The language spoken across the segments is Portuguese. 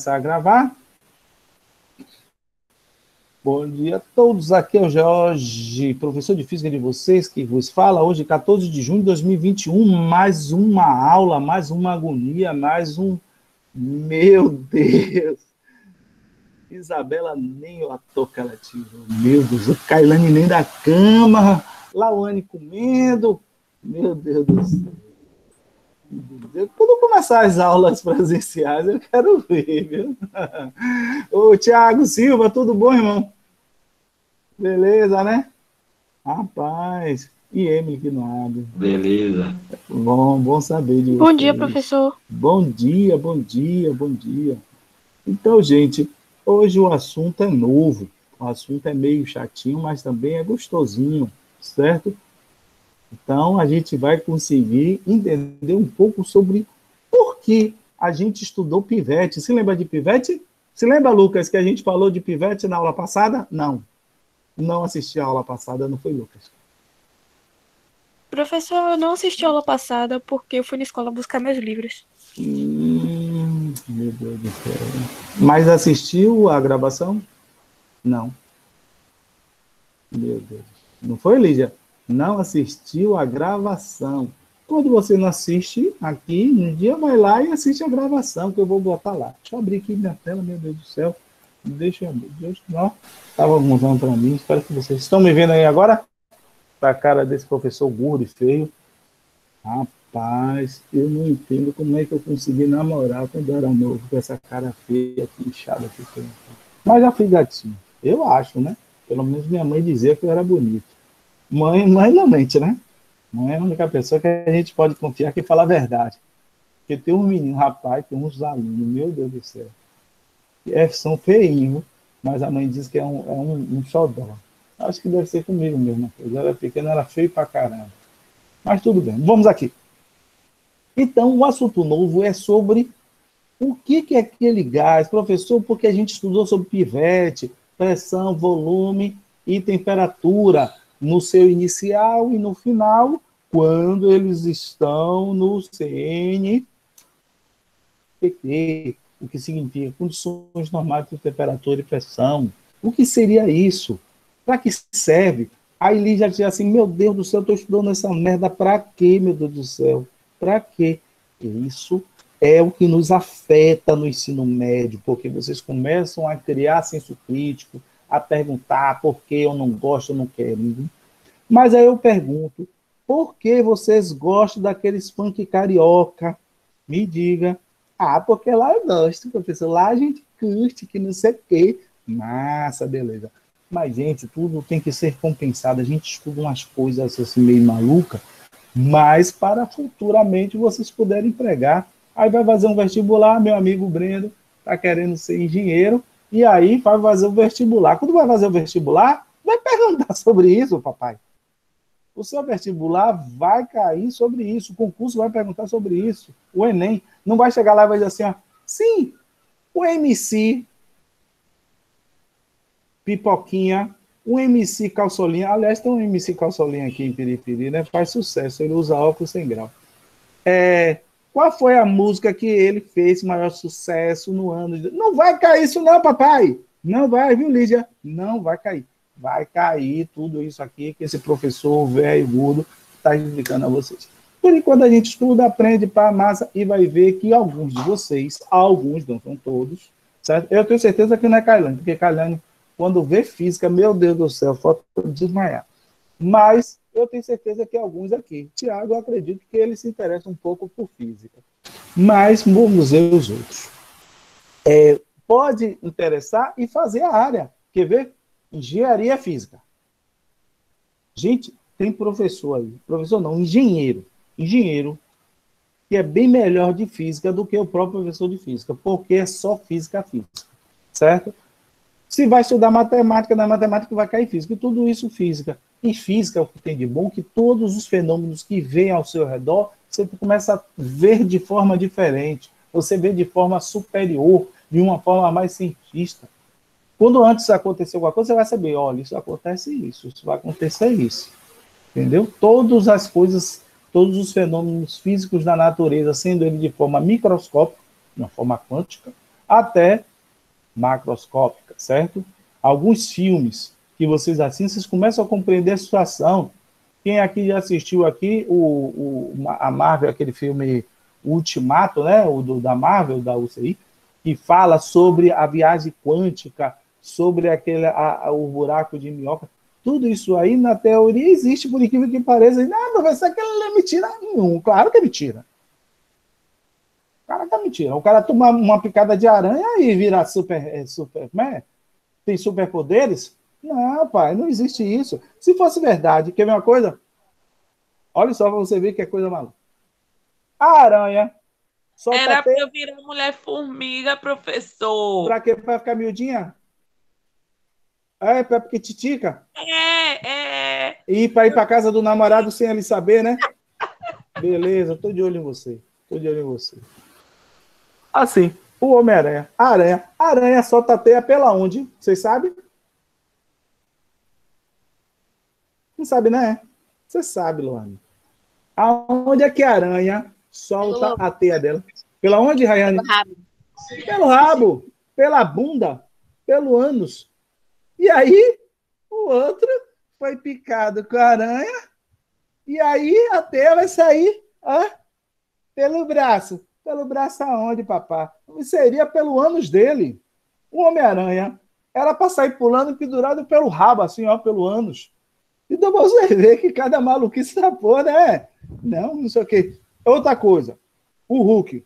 a gravar. Bom dia a todos, aqui é o Jorge, professor de Física de vocês, que vos fala. Hoje, 14 de junho de 2021, mais uma aula, mais uma agonia, mais um... Meu Deus! Isabela nem a toca ela tirou. Meu Deus, o Kailane nem da cama, Lauane comendo. Meu Deus do céu. Quando começar as aulas presenciais, eu quero ver, viu? Ô, Thiago Silva, tudo bom, irmão? Beleza, né? Rapaz, e Emily que não abre. Beleza. Bom saber de vocês. Bom dia, professor. Bom dia. Então, gente, hoje o assunto é novo. O assunto é meio chatinho, mas também é gostosinho, certo? Então, a gente vai conseguir entender um pouco sobre por que a gente estudou pivete. Se lembra de pivete? Se lembra, Lucas, que a gente falou de pivete na aula passada? Não assisti a aula passada, não foi, Lucas? Professor, eu não assisti a aula passada porque eu fui na escola buscar meus livros. Meu Deus do céu. Mas assistiu a gravação? Não. Meu Deus. Não foi, Lídia? Não assistiu a gravação. Quando você não assiste aqui, um dia vai lá e assiste a gravação, que eu vou botar lá. Deixa eu abrir aqui minha tela, meu Deus do céu. Deixa eu abrir. Estava mostrando para mim. Espero que vocês estão me vendo aí agora. A cara desse professor gordo e feio. Rapaz, eu não entendo como é que eu consegui namorar quando eu era novo, com essa cara feia aqui, inchada aqui. Mas já fui gatinho. Eu acho, né? Pelo menos minha mãe dizia que eu era bonito. Mãe não mente, né? Mãe é a única pessoa que a gente pode confiar que fala a verdade. Porque tem um menino, rapaz, tem uns alunos, meu Deus do céu. São feinhos, mas a mãe diz que é um xodó. Acho que deve ser comigo mesmo. Eu era pequeno, era feio pra caramba. Mas tudo bem, vamos aqui. Então, o assunto novo é sobre o que é aquele gás. Professor, porque a gente estudou sobre pivete, pressão, volume e temperatura no seu inicial e no final, quando eles estão no CNPq, o que significa condições normais de temperatura e pressão. O que seria isso? Para que serve? Aí ele já dizia assim, meu Deus do céu, eu estou estudando essa merda, para quê, meu Deus do céu? Para quê? Isso é o que nos afeta no ensino médio, porque vocês começam a criar senso crítico, a perguntar por que eu não gosto, eu não quero. Mas aí eu pergunto, por que vocês gostam daqueles funk carioca? Me diga. Porque lá eu gosto, professor, lá a gente curte, que não sei o quê. Massa, beleza. Mas, gente, tudo tem que ser compensado. A gente estuda umas coisas assim meio malucas, mas para futuramente vocês puderem empregar. Aí vai fazer um vestibular, meu amigo Breno está querendo ser engenheiro, e aí vai fazer o vestibular. Quando vai fazer o vestibular, vai perguntar sobre isso, papai. O seu vestibular vai cair sobre isso, o concurso vai perguntar sobre isso, o Enem não vai chegar lá e vai dizer assim, ó, sim, o MC Pipoquinha, um MC Calçolinha, aliás, tem um MC Calçolinha aqui em Piripiri, né? Faz sucesso, ele usa óculos sem grau. Qual foi a música que ele fez maior sucesso no ano? Não vai cair isso não, papai! Não vai, viu, Lídia? Não vai cair. Vai cair tudo isso aqui que esse professor velho mudo está explicando a vocês. Por enquanto a gente estuda, aprende para a massa e vai ver que alguns de vocês, alguns, não são todos, certo? Eu tenho certeza que não é Kailane, porque Kailane, quando vê física, meu Deus do céu, falta desmaiar. Mas eu tenho certeza que alguns aqui. Tiago, eu acredito que ele se interessa um pouco por física. Mas vamos ver os outros. Pode interessar e fazer a área. Quer ver? Engenharia física. Gente, tem professor aí. Professor não, engenheiro. Engenheiro que é bem melhor de física do que o próprio professor de física, porque é só física, certo? Se vai estudar matemática, na matemática vai cair física, e tudo isso física. E física é o que tem de bom, que todos os fenômenos que vêm ao seu redor, você começa a ver de forma diferente, você vê de forma superior, de uma forma mais cientista. Quando antes acontecer alguma coisa, você vai saber, olha, isso acontece isso vai acontecer isso. Entendeu? Todas as coisas, todos os fenômenos físicos da natureza, sendo ele de forma microscópica, de uma forma quântica, até macroscópica, certo? Alguns filmes que vocês assistem, vocês começam a compreender a situação. Quem aqui já assistiu aqui a Marvel, aquele filme Ultimato, né? Da Marvel, da UCI, que fala sobre a viagem quântica, sobre o buraco de minhoca. Tudo isso aí, na teoria, existe, por incrível que pareça. Não, professor, aquilo não é mentira nenhum. Claro que é mentira. Claro que é mentira. O cara toma uma picada de aranha e vira né? Tem superpoderes? Não, pai, não existe isso. Se fosse verdade, quer ver uma coisa? Olha só para você ver que é coisa maluca. A aranha só Era para eu virar mulher-formiga, professor. Para quê? Para ficar miudinha? É, para porque titica? E para ir para casa do namorado sem ele saber, né? Beleza, tô de olho em você. Tô de olho em você. Assim, o Homem-Aranha. A aranha solta teia pela onde? Vocês sabem? Não sabe, né? Você sabe, Luane. Aonde é que a aranha solta a teia dela? Pela onde, Rayane? Pelo rabo. Pelo rabo, pela bunda, pelo ânus. E aí, o outro foi picado com a aranha, e aí a teia vai sair pelo braço. Pelo braço aonde, papá? Seria pelo ânus dele. O Homem-Aranha era para sair pulando e pendurado pelo rabo, assim, ó, pelo ânus. Então você vê que cada maluquice da porra, né? Não sei o quê. Outra coisa, o Hulk.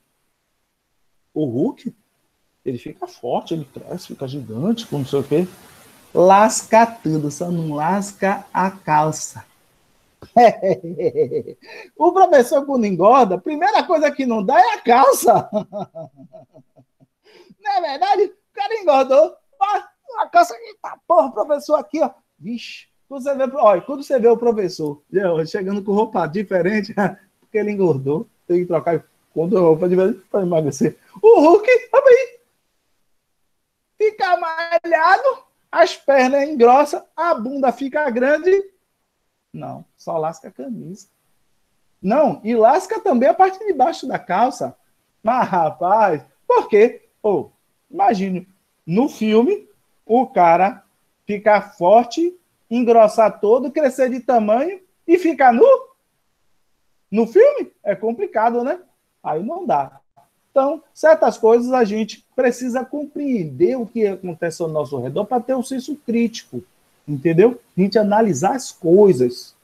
O Hulk, ele fica forte, ele cresce, fica gigante, não sei o quê. Lasca tudo, só não lasca a calça. O professor, quando engorda, a primeira coisa que não dá é a calça. Não é verdade? O cara engordou. A calça, eita porra, professor aqui, ó. Vixe, quando você vê o professor chegando com roupa diferente, porque ele engordou, tem que trocar com roupa diferente para emagrecer. O Hulk, também, fica malhado, as pernas engrossam, a bunda fica grande. Não, só lasca a camisa. Não, e lasca também a parte de baixo da calça. Mas, rapaz, por quê? Imagine, no filme, o cara ficar forte, engrossar todo, crescer de tamanho e ficar nu? No filme? É complicado, né? Aí não dá. Então, certas coisas a gente precisa compreender o que acontece ao nosso redor para ter um senso crítico, entendeu? A gente analisar as coisas.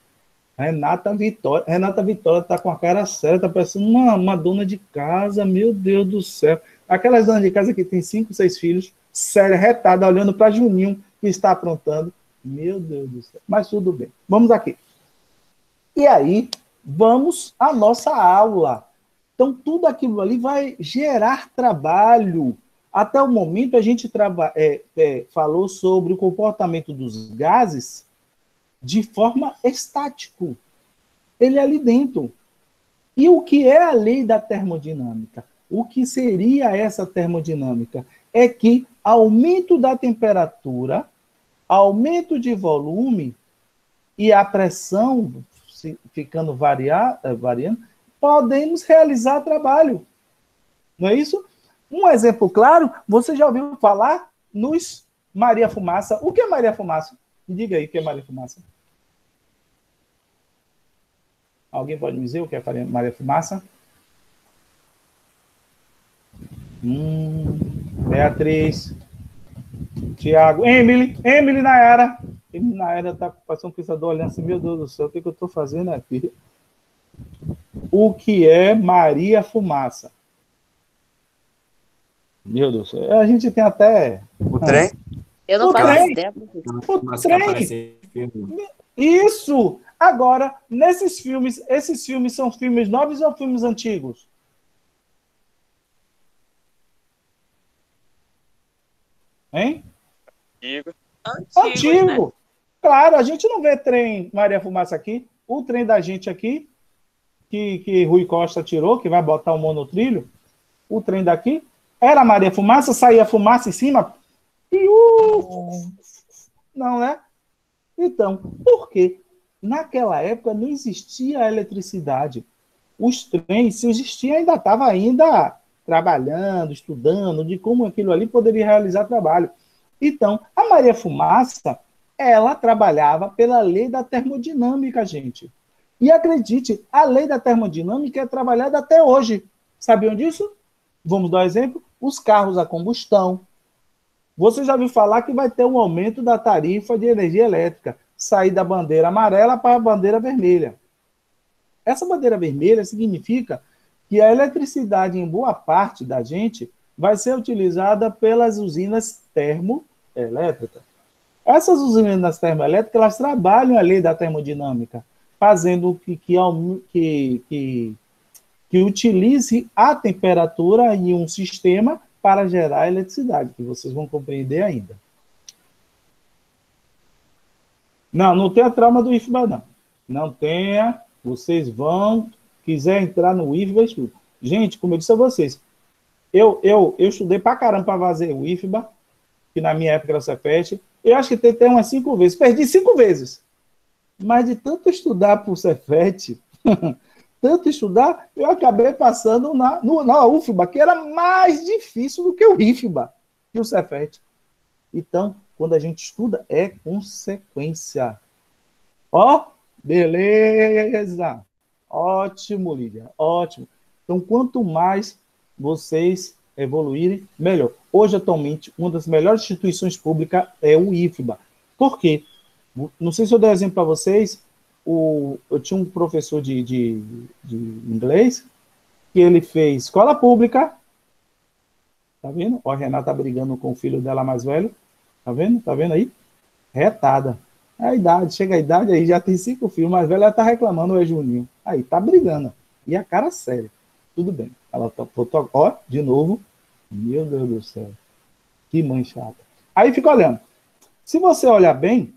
Renata Vitória está com a cara séria, está parecendo uma dona de casa, meu Deus do céu. Aquelas donas de casa que tem 5, 6 filhos, séria, retada, olhando para Juninho, que está aprontando. Meu Deus do céu. Mas tudo bem. Vamos aqui. E aí, vamos à nossa aula. Então, tudo aquilo ali vai gerar trabalho. Até o momento, a gente falou sobre o comportamento dos gases de forma estático. Ele é ali dentro. E o que é a lei da termodinâmica? O que seria essa termodinâmica? É que aumento da temperatura, aumento de volume e a pressão ficando variando, podemos realizar trabalho. Não é isso? Um exemplo claro, você já ouviu falar nos Maria Fumaça. O que é Maria Fumaça? Me diga aí o que é Maria Fumaça. Alguém pode me dizer o que é Maria Fumaça? Beatriz, Tiago, Emily Nayara. Emily Nayara está passando um pensador olhando assim, meu Deus do céu, o que eu estou fazendo aqui? O que é Maria Fumaça? Meu Deus do céu. A gente tem até... O trem? Eu não faço ideia. O trem. Isso! Agora, nesses filmes, esses filmes são filmes novos ou filmes antigos? Hein? Antigo. Né? Claro, a gente não vê trem Maria Fumaça aqui. O trem da gente aqui, que Rui Costa tirou, que vai botar o monotrilho, o trem daqui, era Maria Fumaça, saía fumaça em cima. E não, né? Então, por quê? Naquela época não existia a eletricidade. Os trens, se existia, ainda estava trabalhando, estudando, de como aquilo ali poderia realizar trabalho. Então, a Maria Fumaça, ela trabalhava pela lei da termodinâmica, gente. E acredite, a lei da termodinâmica é trabalhada até hoje. Sabiam disso? Vamos dar um exemplo? Os carros a combustão. Você já ouviu falar que vai ter um aumento da tarifa de energia elétrica, sair da bandeira amarela para a bandeira vermelha. Essa bandeira vermelha significa que a eletricidade, em boa parte da gente, vai ser utilizada pelas usinas termoelétricas. Essas usinas termoelétricas, elas trabalham a lei da termodinâmica, fazendo que utilize a temperatura em um sistema para gerar eletricidade, que vocês vão compreender ainda. Não tem a trauma do IFBA, não. Não tenha. Vocês vão, quiser entrar no IFBA, estuda. Gente, como eu disse a vocês, eu estudei pra caramba para fazer o IFBA, que na minha época era o Cefet. Eu acho que tentei umas 5 vezes. Perdi 5 vezes. Mas de tanto estudar para o Cefet, tanto estudar, eu acabei passando na UFBA, que era mais difícil do que o IFBA e o Cefet. Então, quando a gente estuda, é consequência. Ó, beleza. Ótimo, Lídia, ótimo. Então, quanto mais vocês evoluírem, melhor. Hoje, atualmente, uma das melhores instituições públicas é o IFBA. Por quê? Não sei se eu dei exemplo para vocês, eu tinha um professor de inglês, que ele fez escola pública, tá vendo? Ó, a Renata tá brigando com o filho dela mais velho, tá vendo? Tá vendo aí? Retada. É a idade, chega a idade, aí já tem 5 filhos, mais velho, ela tá reclamando, é Juninho. Aí, tá brigando. E a cara séria. Tudo bem. Ela tá, ó, de novo. Meu Deus do céu. Que mãe chata. Aí fica olhando. Se você olhar bem,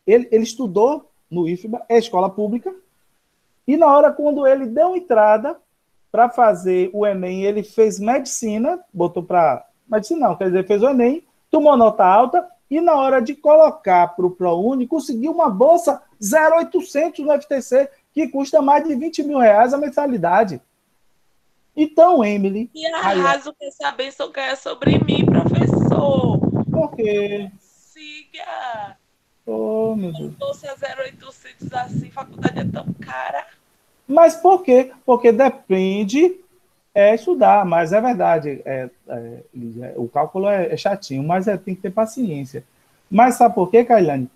ele estudou no IFBA, é escola pública, e na hora quando ele deu entrada para fazer o Enem, ele fez medicina, botou para... Medicina não, quer dizer, fez o Enem, tomou nota alta, e na hora de colocar para o ProUni, conseguiu uma bolsa 0,800 no FTC, que custa mais de 20 mil reais a mensalidade. Então, Emily... E arraso que essa bênção caia sobre mim, professor. Por quê? Siga. Oh, meu Deus. Bolsa 0,800 assim, faculdade é tão cara. Mas por quê? Porque depende estudar, mas é verdade. O cálculo é chatinho, mas tem que ter paciência. Mas sabe por quê, Kailane?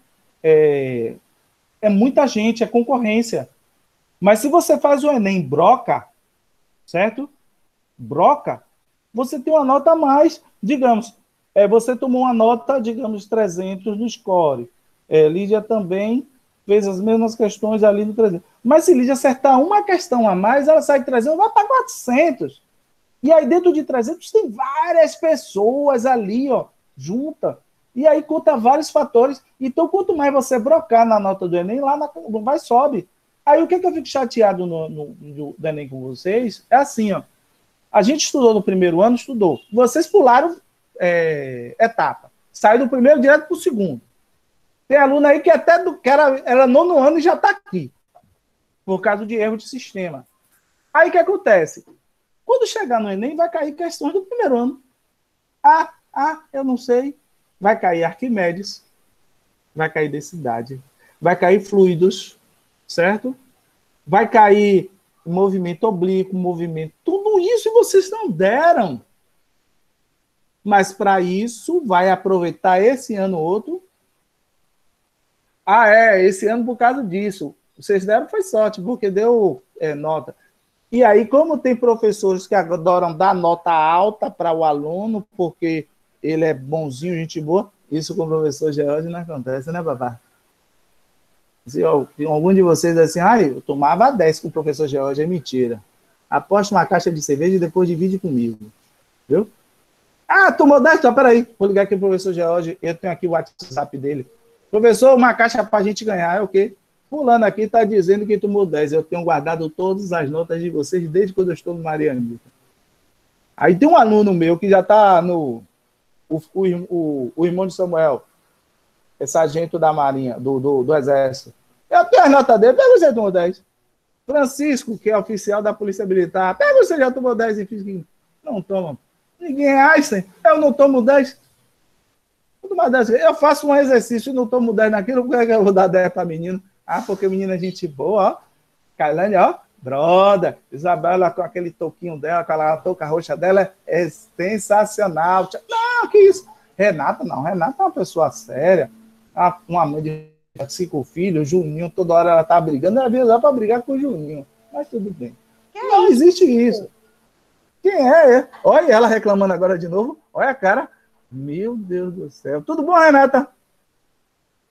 É muita gente, é concorrência. Mas se você faz o Enem broca, certo? Broca, você tem uma nota a mais, digamos, você tomou uma nota, digamos, 300 no score. Lídia também fez as mesmas questões ali no 300. Mas se Lídia acertar uma questão a mais, ela sai de 300, vai para 400. E aí dentro de 300 tem várias pessoas ali, ó, junta. E aí conta vários fatores. Então, quanto mais você brocar na nota do Enem, lá vai sobe. Aí o que eu fico chateado do Enem com vocês é assim, ó. A gente estudou no primeiro ano, estudou. Vocês pularam etapa. Saiu do primeiro direto para o segundo. Tem aluno aí que até que era 9º ano e já está aqui, por causa de erro de sistema. Aí o que acontece? Quando chegar no Enem, vai cair questões do primeiro ano. Eu não sei. Vai cair Arquimedes, vai cair densidade, vai cair fluidos, certo? Vai cair movimento oblíquo, movimento... Tudo isso vocês não deram. Mas para isso, vai aproveitar esse ano ou outro. Esse ano por causa disso. Vocês deram foi sorte, porque deu nota. E aí, como tem professores que adoram dar nota alta para o aluno, porque ele é bonzinho, gente boa, isso com o professor George não acontece, né, papá? Se algum de vocês assim, eu tomava 10 com o professor George, é mentira. Aposta uma caixa de cerveja e depois divide comigo. Viu? Tomou 10? Então, peraí, vou ligar aqui pro professor George, eu tenho aqui o WhatsApp dele. Professor, uma caixa para a gente ganhar, é o quê? Fulano aqui está dizendo que tomou 10. Eu tenho guardado todas as notas de vocês desde quando eu estou no Maria Anitta. Aí tem um aluno meu que já está no... O irmão de Samuel, é sargento da Marinha, do Exército. Eu tenho as notas dele, pega você tomou 10. Francisco, que é oficial da Polícia Militar, pega você já tomou 10 em física. Não toma. Ninguém é Einstein. Eu não tomo 10. Tudo mais 10. Eu faço um exercício e não tomo 10 naquilo, por que eu vou dar 10 para menino? Ah, porque menina é gente boa, ó. Kailane, ó. Brother. Isabela com aquele toquinho dela, com aquela touca roxa dela, é sensacional. Não, que isso? Renata, não. Renata é uma pessoa séria. Uma mãe de 5 filhos, Juninho, toda hora ela tá brigando, ela veio lá para brigar com o Juninho. Mas tudo bem. Não existe isso. Quem é? Olha ela reclamando agora de novo. Olha a cara. Meu Deus do céu. Tudo bom, Renata?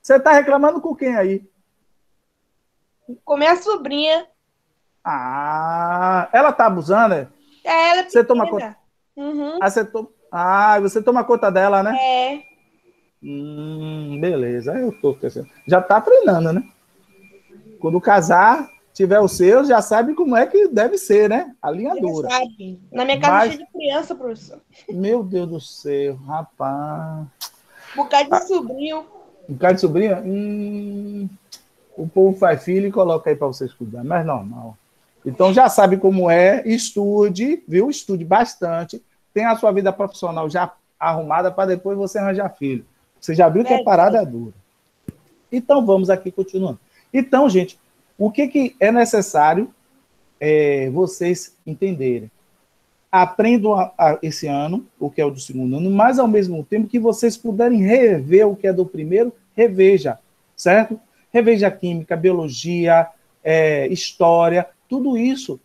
Você está reclamando com quem aí? Com minha sobrinha. Ah, ela tá abusando, é? Ela é você toma conta. Uhum. Você toma conta dela, né? É. Beleza. Eu tô pensando. Já tá treinando, né? Quando casar, tiver os seus, já sabe como é que deve ser, né? A linha dura. Sabe. Na minha casa cheia de criança, professor. Meu Deus do céu, rapaz. Um bocado de sobrinho. Um bocado de sobrinha? O povo faz filho e coloca aí para vocês cuidar. Mas normal. Então já sabe como é. Estude, viu? Estude bastante. Tenha a sua vida profissional já arrumada para depois você arranjar filho. Você já viu que a parada é dura. Então vamos aqui continuando. Então, gente, o que é necessário vocês entenderem? Aprendam esse ano, o que é o do segundo ano, mas ao mesmo tempo que vocês puderem rever o que é do primeiro, reveja, certo? Reveja química, biologia, história, tudo isso.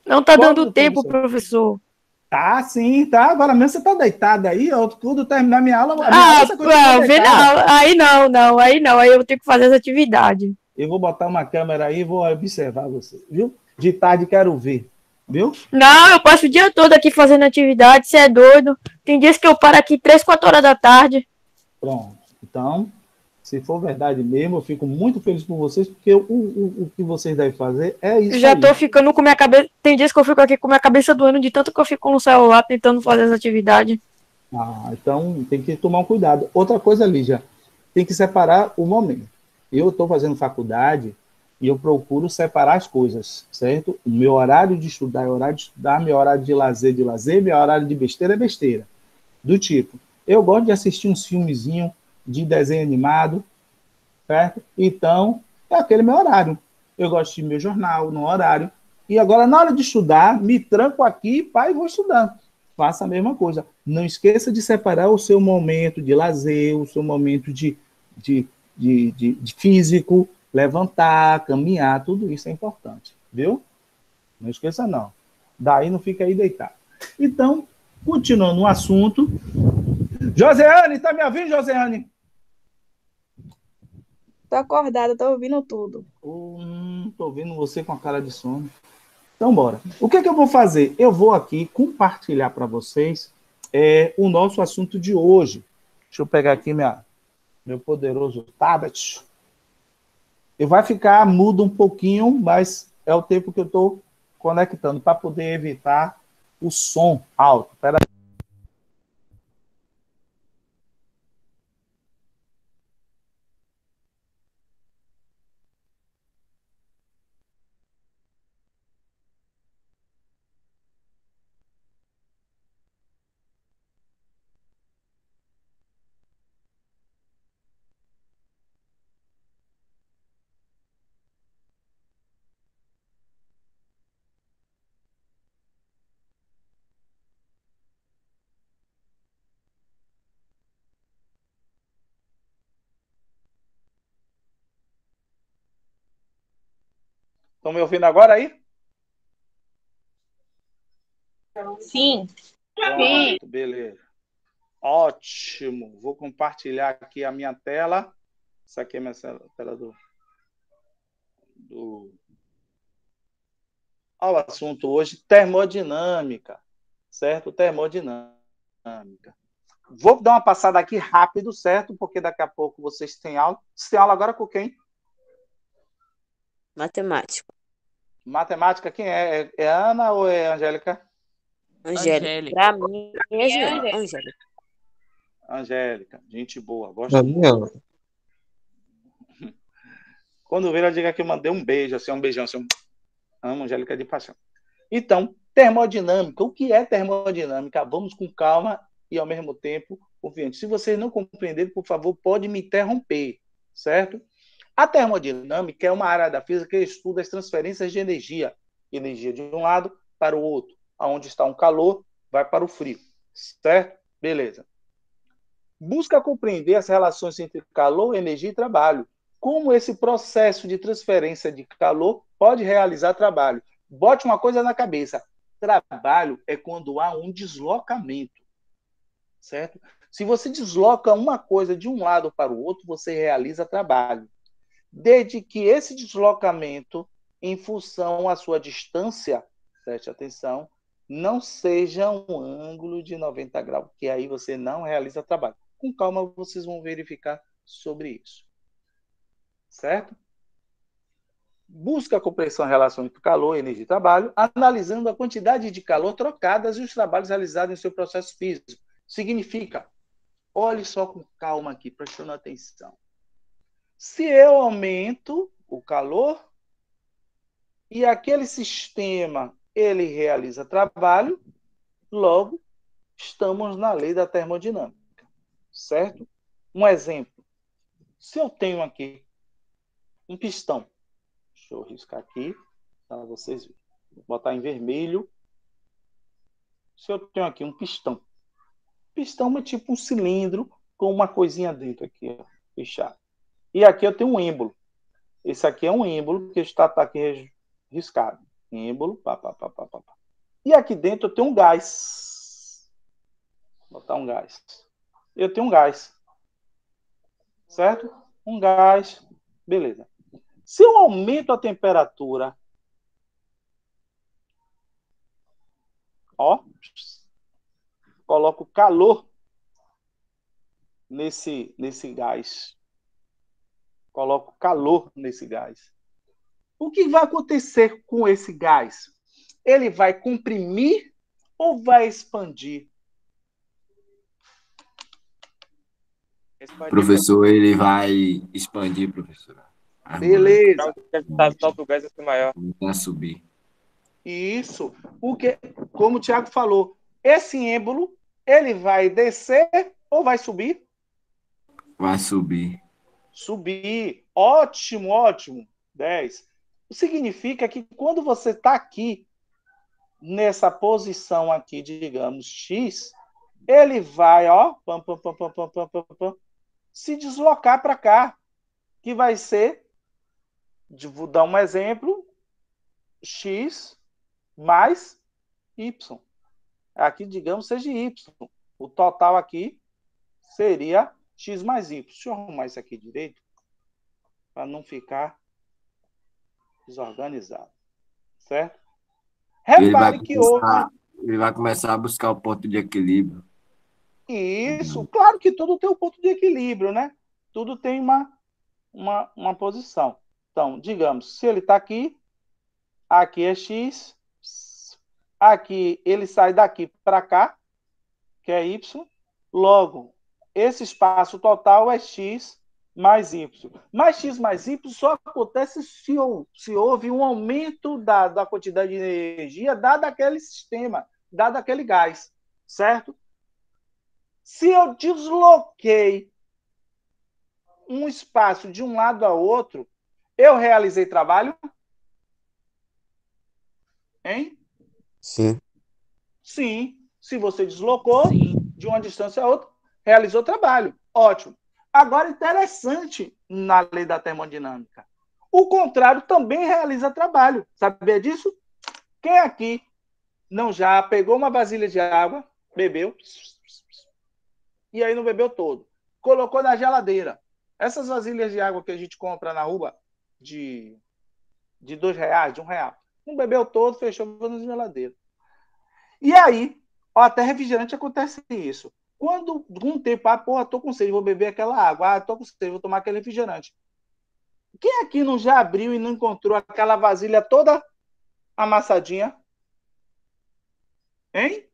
Não está dando tempo, professor. Tá, sim, tá. Agora mesmo você está deitada aí, quando terminar minha aula... Aí não. Aí eu tenho que fazer essa atividade. Eu vou botar uma câmera aí e vou observar você, viu? De tarde quero ver, viu? Não, eu passo o dia todo aqui fazendo atividade, você é doido. Tem dias que eu paro aqui 3, 4 horas da tarde. Pronto. Então, se for verdade mesmo, eu fico muito feliz por vocês, porque o que vocês devem fazer é isso. Já tô ficando com minha cabeça... Tem dias que eu fico aqui com minha cabeça doendo de tanto que eu fico no celular tentando fazer essa atividade. Então tem que tomar um cuidado. Outra coisa, Lígia, tem que separar o momento. Eu estou fazendo faculdade e eu procuro separar as coisas, certo? O meu horário de estudar é horário de estudar, meu horário de lazer, meu horário de besteira é besteira. Do tipo, eu gosto de assistir uns filmezinhos de desenho animado, certo? Então, é aquele meu horário. Eu gosto de meu jornal no horário. E agora, na hora de estudar, me tranco aqui, pai, e vou estudar. Faça a mesma coisa. Não esqueça de separar o seu momento de lazer, o seu momento de físico, levantar, caminhar, tudo isso é importante, viu? Não esqueça, não. Daí não fica aí deitado. Então, continuando o assunto. Joseane, tá me ouvindo, Joseane? Tô acordada, tô ouvindo tudo. Tô ouvindo você com a cara de sono. Então, bora. O que é que eu vou fazer? Eu vou aqui compartilhar para vocês o nosso assunto de hoje. Deixa eu pegar aqui meu poderoso tablet. Eu vai ficar mudo um pouquinho, mas é o tempo que eu estou conectando para poder evitar o som alto. Espera aí. Estão me ouvindo agora aí? Sim. Pronto, beleza. Ótimo. Vou compartilhar aqui a minha tela. Essa aqui é a minha tela do... Olha o assunto hoje, termodinâmica. Certo? Termodinâmica. Vou dar uma passada aqui rápido, certo? Porque daqui a pouco vocês têm aula. Você tem aula agora com quem? Matemática. Matemática, quem é? É Ana ou é Angélica? Angélica. Pra mim é Angélica. Angélica, gente boa. Gosto muito. Quando vir, eu digo que eu mandei um beijo, assim, um beijão, assim. Amo Angélica de paixão. Então, Termodinâmica. O que é termodinâmica? Vamos com calma e, ao mesmo tempo, confiante. Se vocês não compreenderem, por favor, pode me interromper, certo? A termodinâmica é uma área da física que estuda as transferências de energia. Energia de um lado para o outro. Onde está um calor, vai para o frio. Certo? Beleza. Busca compreender as relações entre calor, energia e trabalho. Como esse processo de transferência de calor pode realizar trabalho. Bote uma coisa na cabeça. Trabalho é quando há um deslocamento. Certo? Se você desloca uma coisa de um lado para o outro, você realiza trabalho. Desde que esse deslocamento, em função à sua distância, preste atenção, não seja um ângulo de 90 graus, que aí você não realiza trabalho. Com calma, vocês vão verificar sobre isso. Certo? Busca a compreensão em relação entre calor, energia e trabalho, analisando a quantidade de calor trocadas e os trabalhos realizados em seu processo físico. Significa, olhe só com calma aqui, prestando atenção. Se eu aumento o calor e aquele sistema ele realiza trabalho, logo estamos na lei da termodinâmica, certo? Um exemplo. Se eu tenho aqui um pistão, deixa eu riscar aqui para vocês verem. Vou botar em vermelho. Se eu tenho aqui um pistão. Pistão é tipo um cilindro com uma coisinha dentro aqui, ó, fechado. E aqui eu tenho um êmbolo. Esse aqui é um êmbolo que está aqui riscado. Êmbolo, pá. E aqui dentro eu tenho um gás. Vou botar um gás. Eu tenho um gás. Certo? Um gás. Beleza. Se eu aumento a temperatura, ó, coloco calor nesse gás. Coloco calor nesse gás. O que vai acontecer com esse gás? Ele vai comprimir ou vai expandir? Professor, ele vai expandir, professor. Beleza. O gás vai ser maior. Vai subir. Isso. Porque, como o Thiago falou, esse êmbolo, ele vai descer ou vai subir? Vai subir. Subir. Ótimo, ótimo. 10. Significa que quando você está aqui, nessa posição aqui, digamos, X, ele vai, ó, se deslocar para cá, que vai ser, vou dar um exemplo, X mais Y. Aqui, digamos, seja Y. O total aqui seria X mais Y. Deixa eu arrumar isso aqui direito, para não ficar desorganizado. Certo? Repare que ele vai começar a buscar o ponto de equilíbrio. Isso, claro que tudo tem um ponto de equilíbrio, né? Tudo tem uma posição. Então, digamos, se ele está aqui é X, aqui ele sai daqui para cá, que é Y, logo, esse espaço total é X mais Y. Mas X mais Y só acontece se houve um aumento da quantidade de energia dado aquele sistema, dado aquele gás, certo? Se eu desloquei um espaço de um lado a outro, eu realizei trabalho? Hein? Sim. Sim. Se você deslocou de uma distância a outra, realizou trabalho. Ótimo. Agora, interessante na lei da termodinâmica. O contrário também realiza trabalho. Sabia disso? Quem aqui não já pegou uma vasilha de água, bebeu, e aí não bebeu todo, colocou na geladeira? Essas vasilhas de água que a gente compra na rua de R$2, de R$1, não bebeu todo, fechou na geladeira. E aí, ó, até refrigerante acontece isso. Quando, um tempo, tô com sede, vou beber aquela água, tô com sede, vou tomar aquele refrigerante. Quem aqui não já abriu e não encontrou aquela vasilha toda amassadinha? Hein?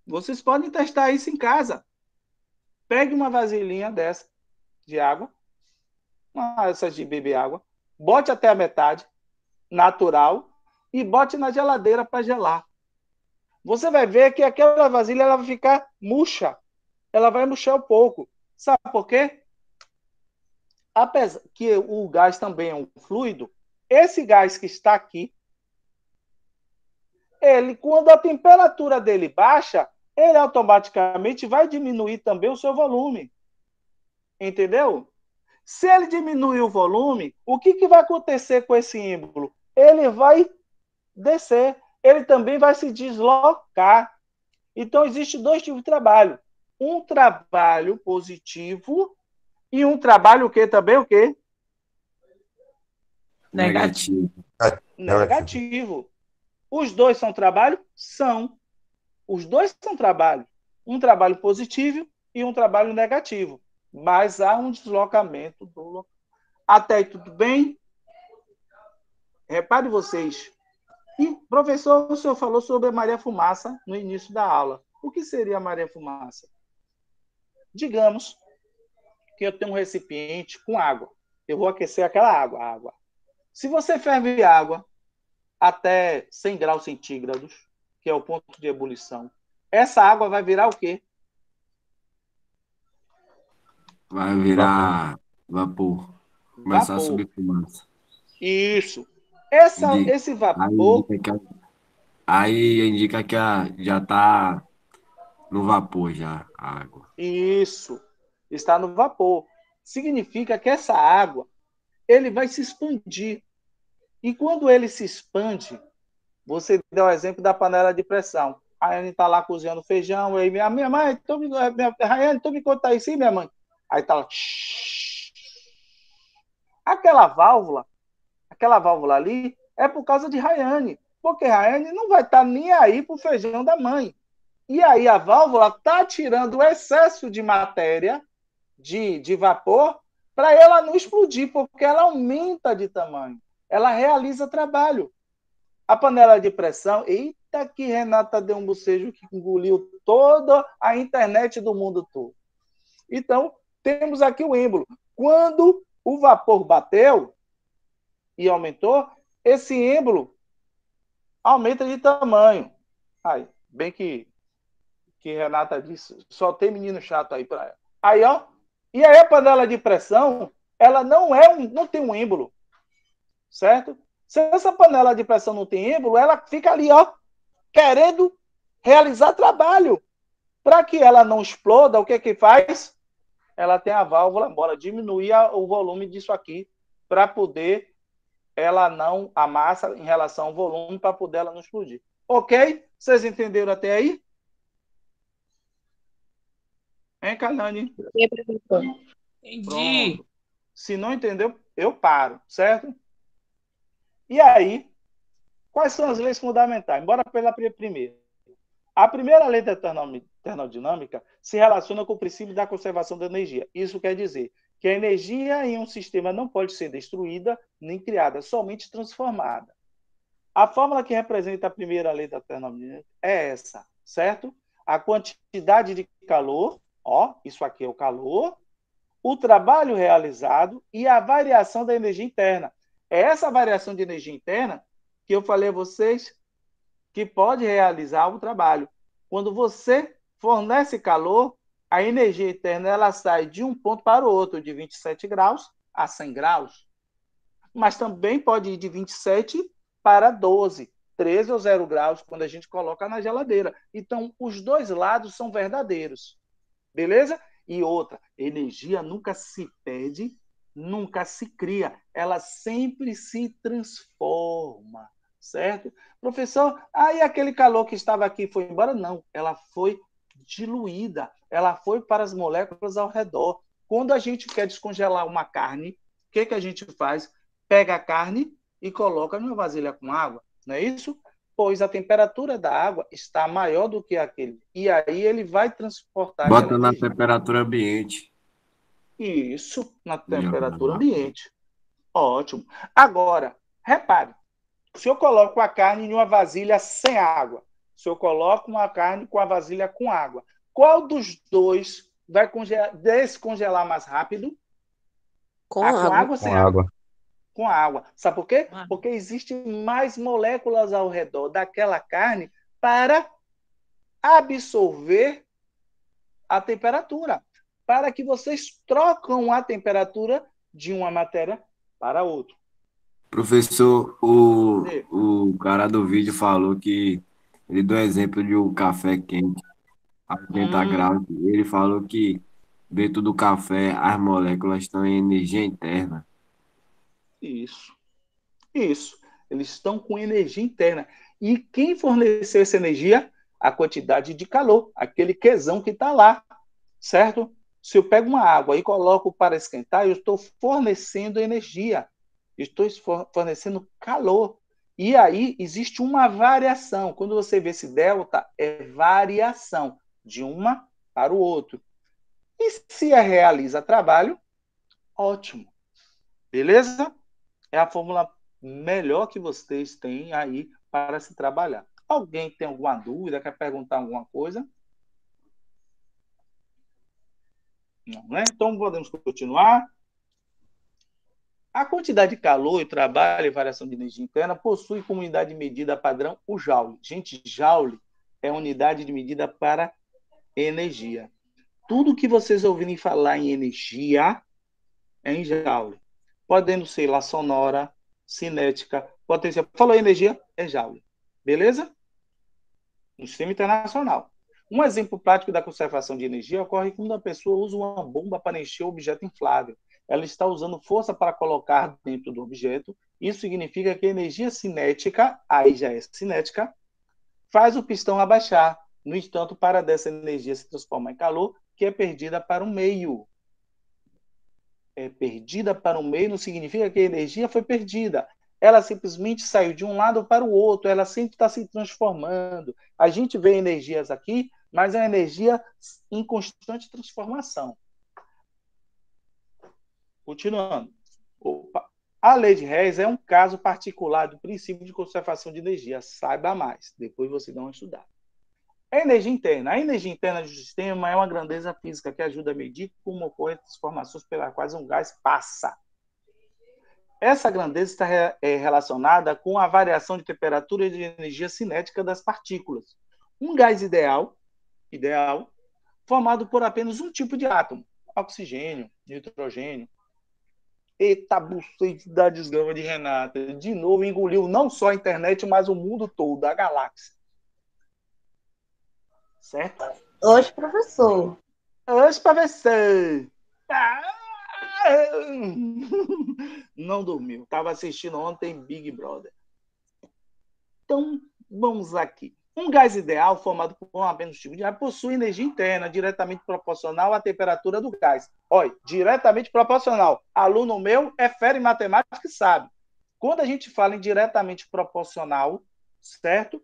Vocês podem testar isso em casa. Pegue uma vasilhinha dessa de água, essas de beber água, bote até a metade, natural, e bote na geladeira para gelar. você vai ver que aquela vasilha ela vai ficar murcha. Ela vai murchar um pouco. Sabe por quê? Apesar que o gás também é um fluido, esse gás que está aqui, ele, quando a temperatura dele baixa, ele automaticamente vai diminuir também o seu volume. Entendeu? Se ele diminuir o volume, o que vai acontecer com esse ímbolo? Ele vai descer, ele também vai se deslocar. Então, existem dois tipos de trabalho. Um trabalho positivo e um trabalho o quê também? O quê? Negativo. Negativo. Os dois são trabalho? São. Os dois são trabalho. Um trabalho positivo e um trabalho negativo. Mas há um deslocamento do local. Até aí tudo bem? Repare vocês. E, professor, o senhor falou sobre a Maria Fumaça no início da aula. O que seria a Maria Fumaça? Digamos que eu tenho um recipiente com água. Eu vou aquecer aquela água. Se você ferve água até 100 graus centígrados, que é o ponto de ebulição, essa água vai virar o quê? Vai virar vapor. Começar a subir fumaça. Isso. Esse vapor... Aí indica que já está no vapor, já, a água. Isso. Está no vapor. Significa que essa água, ele vai se expandir. E quando ele se expande, você deu o exemplo da panela de pressão. A Rayane está lá cozinhando feijão, aí minha mãe, Rayane, tu me conta aí, sim, minha mãe. Aí está lá. Aquela válvula ali é por causa de Rayane, porque Rayane não vai estar nem aí para o feijão da mãe. E aí a válvula está tirando o excesso de matéria, de vapor, para ela não explodir, porque ela aumenta de tamanho. Ela realiza trabalho. A panela de pressão, eita que Renata deu um bocejo que engoliu toda a internet do mundo todo. Então, temos aqui o êmbolo. Quando o vapor bateu e aumentou, esse êmbolo aumenta de tamanho. Aí, bem que Renata disse, só tem menino chato aí para ela. Aí, ó. E aí a panela de pressão, ela não tem um êmbolo. Certo? Se essa panela de pressão não tem êmbolo, ela fica ali, ó, querendo realizar trabalho. Para que ela não exploda, o que faz? Ela tem a válvula, bora diminuir o volume disso aqui, para poder ela não, a massa em relação ao volume, para poder ela não explodir. Ok? Vocês entenderam até aí? Hein, Kalani? Entendi. Pronto. Se não entendeu, eu paro, certo? E aí, quais são as leis fundamentais? Bora pela primeira. A primeira lei da termodinâmica se relaciona com o princípio da conservação da energia. Isso quer dizer que a energia em um sistema não pode ser destruída nem criada, somente transformada. A fórmula que representa a primeira lei da termodinâmica é essa, certo? A quantidade de calor, ó, isso aqui é o calor, o trabalho realizado e a variação da energia interna. É essa variação de energia interna que eu falei a vocês que pode realizar o trabalho. Quando você fornece calor, a energia interna ela sai de um ponto para o outro, de 27 graus a 100 graus. Mas também pode ir de 27 para 12, 13 ou 0 graus, quando a gente coloca na geladeira. Então, os dois lados são verdadeiros. Beleza? E outra, energia nunca se perde, nunca se cria, ela sempre se transforma, certo? Professor, aí aquele calor que estava aqui foi embora? Não, ela foi diluída, ela foi para as moléculas ao redor. Quando a gente quer descongelar uma carne, o que a gente faz? Pega a carne e coloca numa vasilha com água, não é isso? Pois a temperatura da água está maior do que aquele. E aí ele vai transportar... Bota na temperatura ambiente. Isso, na temperatura ambiente. Ótimo. Agora, repare, se eu coloco a carne em uma vasilha sem água, se eu coloco uma carne com a vasilha com água, qual dos dois vai descongelar mais rápido? Com água. Com sem água? Com água. Sabe por quê? Porque existem mais moléculas ao redor daquela carne para absorver a temperatura, para que vocês trocam a temperatura de uma matéria para outra. Professor, o cara do vídeo falou que ele deu exemplo de um café quente a 80 graus. Ele falou que dentro do café as moléculas estão em energia interna. Isso. Eles estão com energia interna. E quem forneceu essa energia? A quantidade de calor, aquele quesão que está lá, certo? Se eu pego uma água e coloco para esquentar, eu estou fornecendo energia, estou fornecendo calor. E aí existe uma variação. Quando você vê esse delta, é variação de uma para o outro. E se realiza trabalho, ótimo. Beleza? É a fórmula melhor que vocês têm aí para se trabalhar. Alguém tem alguma dúvida, quer perguntar alguma coisa? Não, né? Então, podemos continuar. A quantidade de calor, trabalho e variação de energia interna possui como unidade de medida padrão o Joule. Gente, Joule é unidade de medida para energia. Tudo que vocês ouvirem falar em energia é em Joule. Podendo ser lá sonora, cinética, potencial. Falou energia, é Joule. Beleza? No sistema internacional. Um exemplo prático da conservação de energia ocorre quando a pessoa usa uma bomba para encher um objeto inflável. Ela está usando força para colocar dentro do objeto. Isso significa que a energia cinética, aí já é cinética, faz o pistão abaixar. No entanto, para dessa energia se transformar em calor, que é perdida para o meio. É perdida para o meio não significa que a energia foi perdida. Ela simplesmente saiu de um lado para o outro, ela sempre está se transformando. A gente vê energias aqui, mas é uma energia em constante transformação. Continuando. A lei de Hess é um caso particular do princípio de conservação de energia. Saiba mais, depois você dá uma estudada. A energia interna. A energia interna do sistema é uma grandeza física que ajuda a medir como ocorrem as transformações pelas quais um gás passa. Essa grandeza está relacionada com a variação de temperatura e de energia cinética das partículas. Um gás ideal, formado por apenas um tipo de átomo, oxigênio, nitrogênio. Eita, bucete da desgrama de Renata. De novo, engoliu não só a internet, mas o mundo todo, a galáxia. Certo? Hoje, professor. Não dormiu. Estava assistindo ontem Big Brother. Então, vamos aqui. Um gás ideal, formado por apenas um tipo de ar, possui energia interna diretamente proporcional à temperatura do gás. Olha, diretamente proporcional. Aluno meu é fera em matemática e sabe. Quando a gente fala em diretamente proporcional, certo?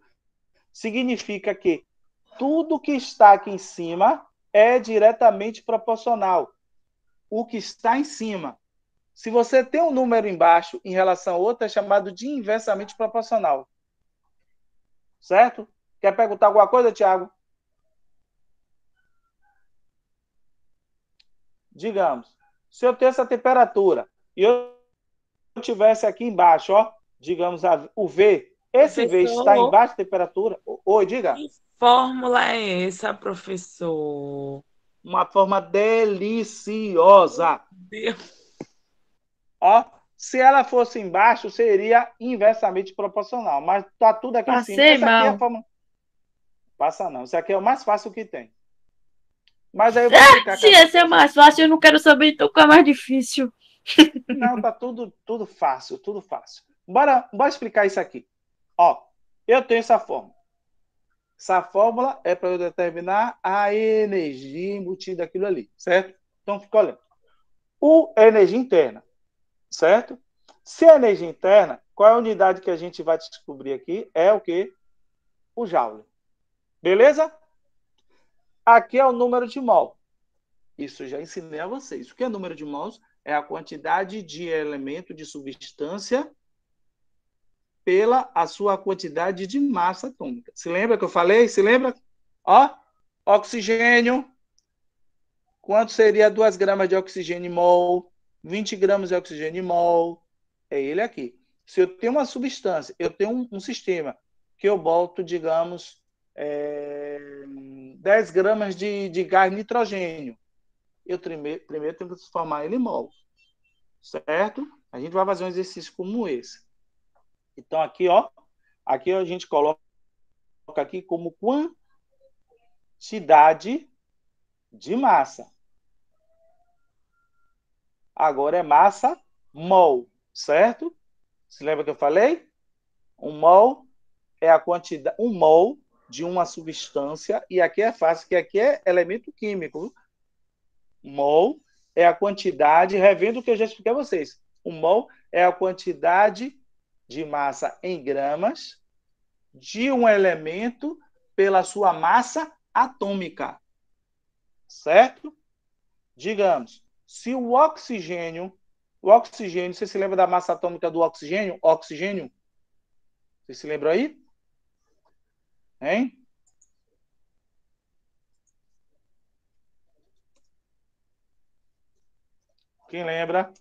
Significa que tudo que está aqui em cima é diretamente proporcional. O que está em cima. Se você tem um número embaixo em relação ao outro, é chamado de inversamente proporcional. Certo? Quer perguntar alguma coisa, Thiago? Digamos, se eu tenho essa temperatura e eu tivesse aqui embaixo, ó, digamos, o V, esse V está embaixo da temperatura? Oi, diga. Que fórmula é essa, professor? Uma forma deliciosa. Ó, se ela fosse embaixo, seria inversamente proporcional. Mas tá tudo aqui em cima. Essa aqui é a forma... Passa não. Isso aqui é o mais fácil que tem. Mas aí eu vou explicar. Se esse é mais fácil, eu não quero saber, então qual é mais difícil. Não, tá tudo fácil, tudo fácil. Bora explicar isso aqui. Ó, eu tenho essa fórmula. Essa fórmula é para eu determinar a energia embutida daquilo ali, certo? Então, fica olhando. A energia interna, certo? Se a energia interna, qual é a unidade que a gente vai descobrir aqui? É o quê? O Joule. Beleza? Aqui é o número de mol. Isso eu já ensinei a vocês. O que é número de mols? É a quantidade de elemento de substância pela a sua quantidade de massa atômica. Se lembra que eu falei? Se lembra? Ó, oxigênio. Quanto seria 2 gramas de oxigênio mol? 20 gramas de oxigênio mol. É ele aqui. Se eu tenho uma substância, eu tenho um sistema que eu boto, digamos, 10 gramas de gás nitrogênio. Eu primeiro tenho que transformar ele em mol. Certo? A gente vai fazer um exercício como esse. Então, aqui a gente coloca aqui como quantidade de massa. Agora é massa mol, certo? Se lembra que eu falei? Um mol é a quantidade, um mol de uma substância, e aqui é fácil, que aqui é elemento químico. Mol é a quantidade, revendo o que eu já expliquei a vocês. O mol é a quantidade de massa em gramas de um elemento pela sua massa atômica. Certo? Digamos, se o oxigênio, você se lembra da massa atômica do oxigênio? Oxigênio? Você se lembra aí? Hein? Quem lembra?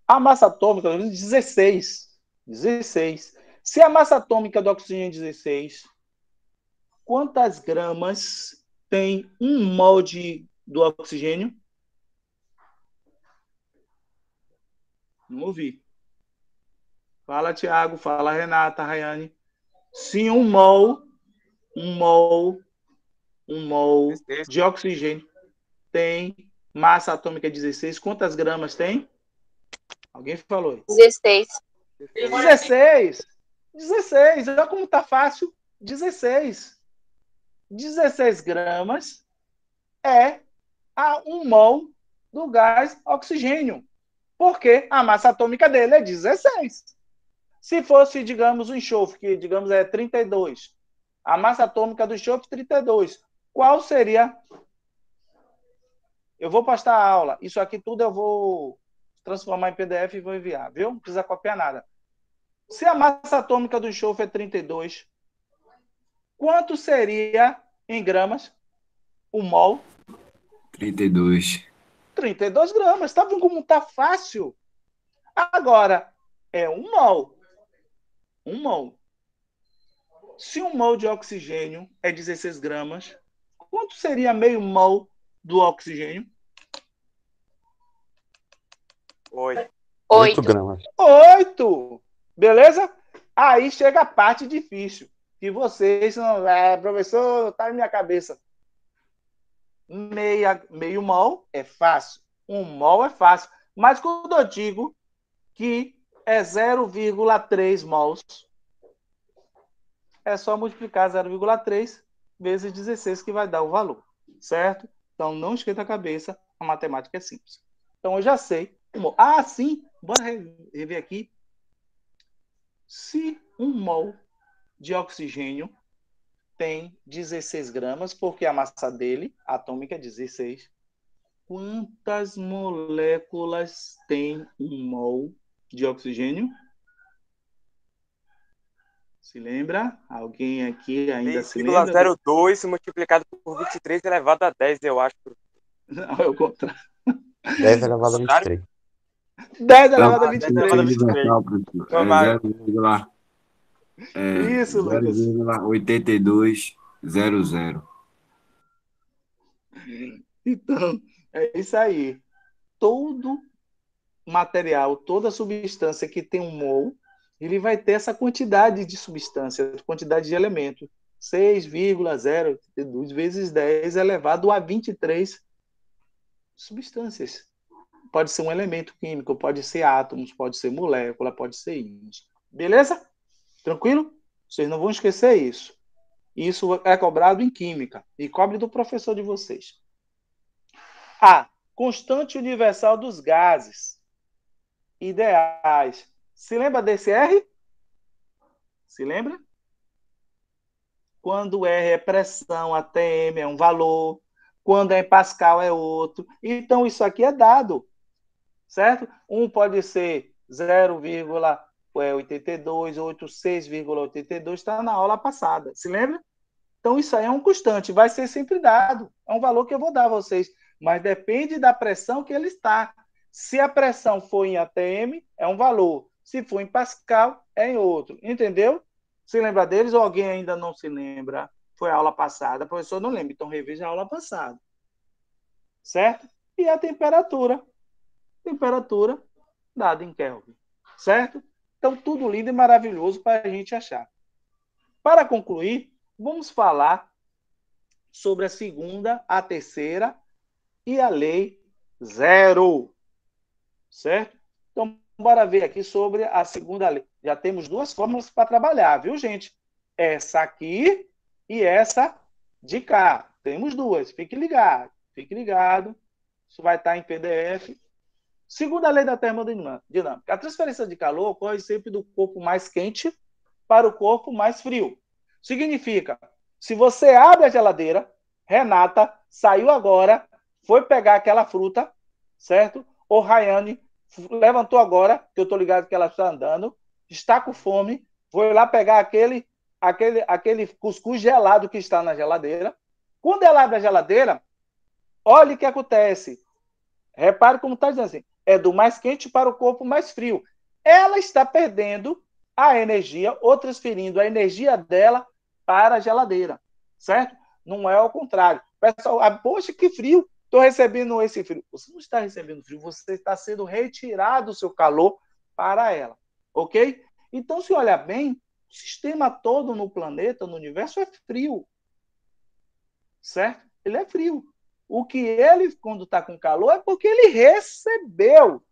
A massa atômica é 16. 16. Se a massa atômica do oxigênio é 16, quantas gramas tem um mol do oxigênio? Não ouvi. Fala, Tiago. Fala, Renata, Rayane. Se um mol de oxigênio tem massa atômica 16, quantas gramas tem? Alguém falou aí? 16. 16. 16. Olha como tá fácil. 16. 16 gramas é um mol do gás oxigênio. Porque a massa atômica dele é 16. Se fosse, digamos, o enxofre, que, digamos, é 32. A massa atômica do enxofre, 32. Qual seria? Eu vou postar a aula. Isso aqui tudo eu vou transformar em PDF e vou enviar, viu? Não precisa copiar nada. Se a massa atômica do enxofre é 32, quanto seria em gramas o mol? 32. 32 gramas. Tá vendo como tá fácil? Agora, é um mol. Um mol. Se um mol de oxigênio é 16 gramas, quanto seria meio mol do oxigênio? 8 gramas. 8! Beleza? Aí chega a parte difícil. Que vocês não... professor, tá na minha cabeça. Meio mol é fácil. Um mol é fácil. Mas quando eu digo que é 0,3 mols, é só multiplicar 0,3 vezes 16 que vai dar o valor. Certo? Então, não esquenta a cabeça. A matemática é simples. Então, eu já sei. Sim. Bora rever aqui. Se um mol de oxigênio tem 16 gramas, porque a massa dele, atômica, é 16. Quantas moléculas tem um mol de oxigênio? Se lembra? Alguém aqui ainda se lembra? 6,02 multiplicado por 23 elevado a 10, eu acho. Não, é o contrário. 10 elevado a 23. 10 elevado a 23. Isso, Lucas. 0,8200. Então, é isso aí. Todo material, toda substância que tem um mol, ele vai ter essa quantidade de substância, quantidade de elemento. 6,082 vezes 10 elevado a 23 substâncias. Pode ser um elemento químico, pode ser átomos, pode ser molécula, pode ser íons. Beleza? Tranquilo? Vocês não vão esquecer isso. Isso é cobrado em química. E cobre do professor de vocês. A constante universal dos gases ideais. Se lembra desse R? Se lembra? Quando R é pressão, até M é um valor. Quando é em Pascal é outro. Então, isso aqui é dado. Certo? Um pode ser 0,82, outro 6,82. Está na aula passada. Se lembra? Então, isso aí é um constante. Vai ser sempre dado. É um valor que eu vou dar a vocês. mas depende da pressão que ele está. Se a pressão for em ATM, é um valor. Se for em Pascal, é em outro. Entendeu? Se lembra deles ou alguém ainda não se lembra? Foi a aula passada, o professor não lembra, então reveja a aula passada. Certo? E a temperatura. Temperatura dada em Kelvin. Certo? Então, tudo lindo e maravilhoso para a gente achar. Para concluir, vamos falar sobre a segunda, a terceira e a lei zero. Certo? Então, bora ver aqui sobre a segunda lei. Já temos duas fórmulas para trabalhar, viu, gente? Essa aqui e essa de cá. Temos duas. Fique ligado. Fique ligado. Isso vai estar em PDF. Segunda lei da termodinâmica. A transferência de calor ocorre sempre do corpo mais quente para o corpo mais frio. Significa, se você abre a geladeira, Renata saiu agora, foi pegar aquela fruta, certo? Ou Rayane levantou agora, que eu estou ligado que ela está andando, está com fome, foi lá pegar aquele cuscuz gelado que está na geladeira. Quando ela abre a geladeira, olha o que acontece. Repare como está dizendo assim, é do mais quente para o corpo mais frio. Ela está perdendo a energia ou transferindo a energia dela para a geladeira, certo? Não é ao contrário. Pessoal, poxa, que frio, estou recebendo esse frio. Você não está recebendo frio, você está sendo retirado o seu calor para ela, ok? Então, se olhar bem, o sistema todo no planeta, no universo, é frio, certo? Ele é frio. O que ele, quando está com calor, é porque ele recebeu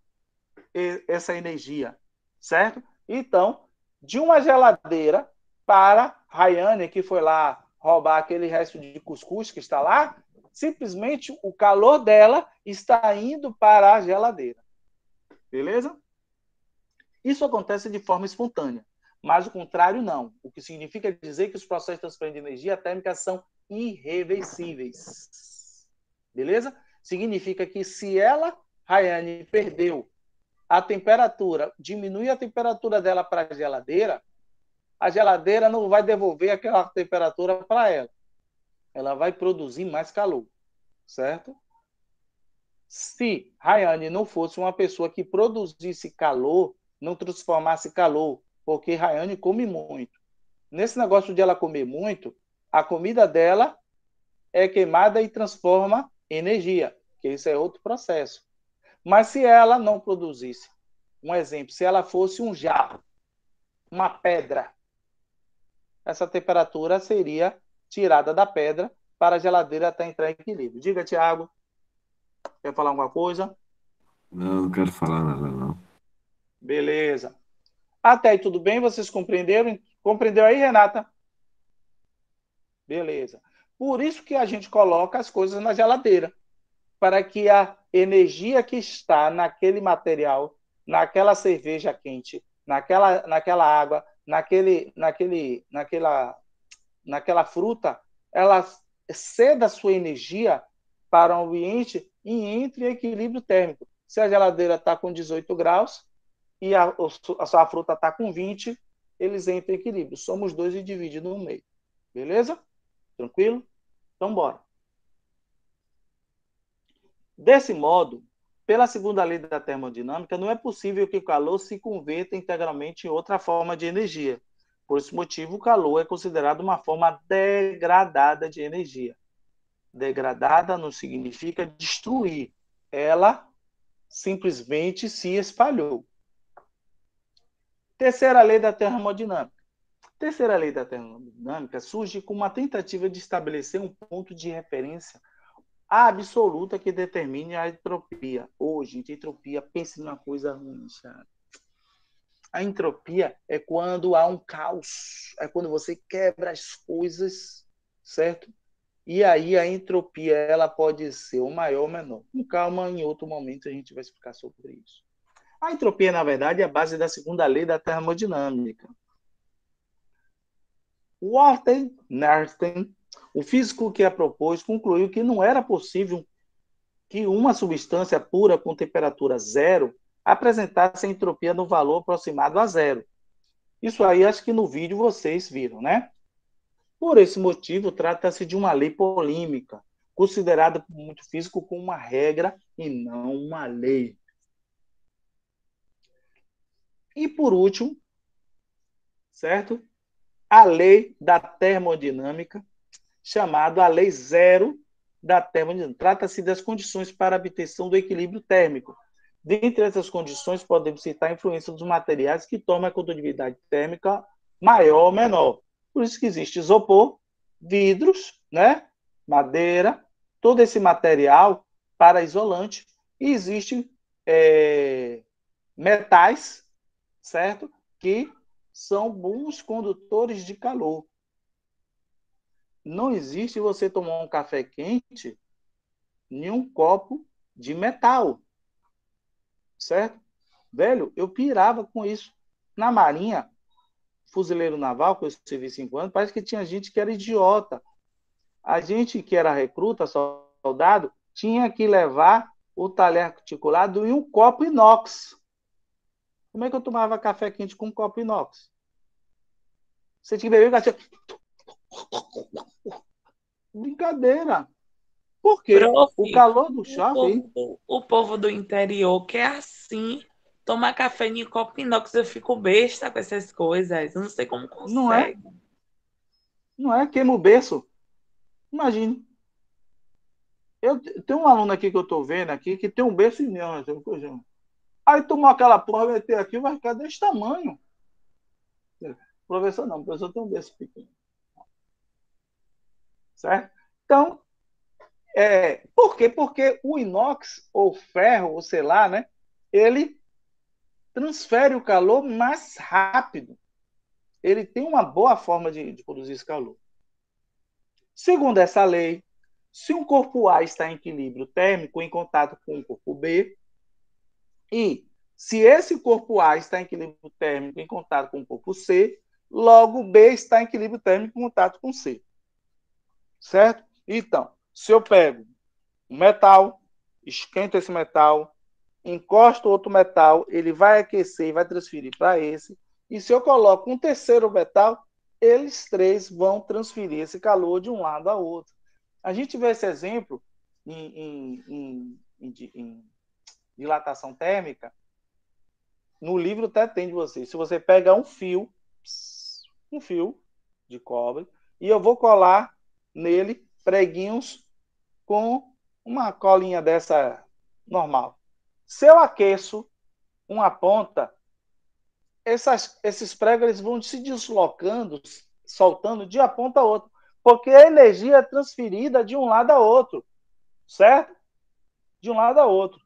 essa energia, certo? Então, de uma geladeira para Rayane, que foi lá roubar aquele resto de cuscuz que está lá, simplesmente o calor dela está indo para a geladeira. Beleza? Isso acontece de forma espontânea, mas o contrário não. O que significa dizer que os processos de transferência de energia térmica são irreversíveis. Beleza? Significa que se ela, Rayane, perdeu a temperatura, diminui a temperatura dela para a geladeira não vai devolver aquela temperatura para ela. Ela vai produzir mais calor, certo? Se Rayane não fosse uma pessoa que produzisse calor, não transformasse calor, porque Rayane come muito. Nesse negócio de ela comer muito, a comida dela é queimada e transforma energia, que isso é outro processo. Mas se ela não produzisse, um exemplo, se ela fosse um jarro, uma pedra, essa temperatura seria tirada da pedra para a geladeira até entrar em equilíbrio. Diga, Tiago, quer falar alguma coisa? Não quero falar nada, não. Beleza. Até aí tudo bem? Vocês compreenderam? Compreendeu aí, Renata? Beleza. Por isso que a gente coloca as coisas na geladeira, para que a energia que está naquele material, naquela cerveja quente, naquela água, naquela fruta, ela ceda a sua energia para o ambiente e entre em equilíbrio térmico. Se a geladeira está com 18 graus e a sua fruta está com 20, eles entram em equilíbrio. Somos dois e dividimos no meio. Beleza? Tranquilo? Então, bora. Desse modo, pela segunda lei da termodinâmica, não é possível que o calor se converta integralmente em outra forma de energia. Por esse motivo, o calor é considerado uma forma degradada de energia. Degradada não significa destruir. Ela simplesmente se espalhou. Terceira lei da termodinâmica. Terceira lei da termodinâmica surge com uma tentativa de estabelecer um ponto de referência absoluta que determine a entropia. Gente, entropia, pense numa coisa ruim, sabe? A entropia é quando há um caos, é quando você quebra as coisas, certo? E aí a entropia ela pode ser o maior ou menor. Com calma, em outro momento a gente vai explicar sobre isso. A entropia, na verdade, é a base da segunda lei da termodinâmica. Walter Nernst, o físico que a propôs, concluiu que não era possível que uma substância pura com temperatura zero apresentasse a entropia no valor aproximado a zero. Isso aí acho que no vídeo vocês viram, né? Por esse motivo, trata-se de uma lei polímica, considerada por muito físico como uma regra e não uma lei. E, por último, certo? A lei da termodinâmica, chamada a lei zero da termodinâmica. Trata-se das condições para a obtenção do equilíbrio térmico. Dentre essas condições, podemos citar a influência dos materiais que tornam a condutividade térmica maior ou menor. Por isso que existe isopor, vidros, né? Madeira, todo esse material para isolante. E existe metais, certo? Que são bons condutores de calor. Não existe você tomar um café quente em um copo de metal, certo? Velho, eu pirava com isso. Na Marinha, fuzileiro naval, que eu servi 5 anos, parece que tinha gente que era idiota. A gente que era recruta, soldado, tinha que levar o talher articulado em um copo inox. Como é que eu tomava café quente com um copo inox? Você tinha que beber brincadeira. Por quê? Prof, O calor do choque... o povo do interior que é assim, tomar café em copo inox, eu fico besta com essas coisas. Eu não sei como Não é? consegue. Não é? Queima o berço. Imagine. Eu tenho um aluno aqui que eu estou vendo aqui que tem um berço imenso. Aí tomou aquela porra, vai ter aqui, vai ficar desse tamanho. Professor não, o professor tem um berço pequeno. Certo? Então, por quê? Porque o inox, ou ferro, ou sei lá, né? Ele transfere o calor mais rápido. Ele tem uma boa forma de produzir esse calor. Segundo essa lei, se um corpo A está em equilíbrio térmico em contato com o corpo B, e se esse corpo A está em equilíbrio térmico em contato com o corpo C, logo B está em equilíbrio térmico em contato com C. Certo? Então, se eu pego um metal, esquento esse metal, encosto outro metal, ele vai aquecer e vai transferir para esse. E se eu coloco um terceiro metal, eles três vão transferir esse calor de um lado a outro. A gente vê esse exemplo em dilatação térmica. No livro até tem de vocês. Se você pega um fio de cobre, e eu vou colar nele preguinhos com uma colinha dessa normal. Se eu aqueço uma ponta, esses pregos eles vão se deslocando, soltando de uma ponta a outra, porque a energia é transferida de um lado a outro, certo? De um lado a outro.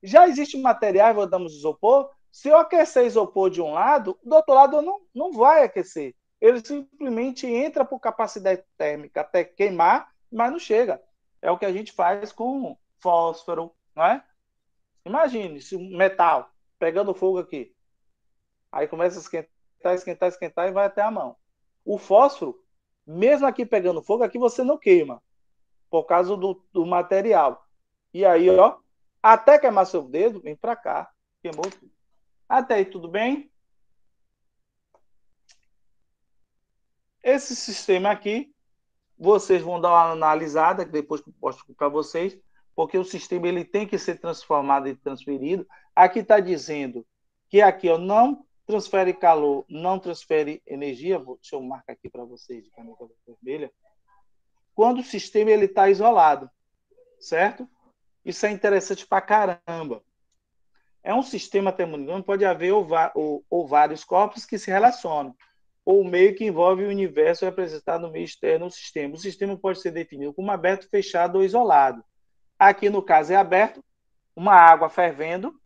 Já existe material, vamos isopor, se eu aquecer isopor de um lado, do outro lado não vai aquecer. Ele simplesmente entra por capacidade térmica até queimar, mas não chega. É o que a gente faz com fósforo, não é? Imagine se um metal pegando fogo aqui. Aí começa a esquentar e vai até a mão. O fósforo, mesmo aqui pegando fogo, aqui você não queima, por causa do material. E aí, ó, até queimar seu dedo, vem para cá, queimou tudo. Até aí, tudo bem? Esse sistema aqui, vocês vão dar uma analisada, que depois eu posto para vocês, porque o sistema ele tem que ser transformado e transferido. Aqui está dizendo que aqui ó, não transfere calor, não transfere energia. Deixa eu marcar aqui para vocês de caneta vermelha. Quando o sistema está isolado, certo? Isso é interessante para caramba. É um sistema termodinâmico, pode haver ou vários corpos que se relacionam, ou o meio que envolve o universo representado no meio externo do sistema. O sistema pode ser definido como aberto, fechado ou isolado. Aqui, no caso, é aberto, uma água fervendo,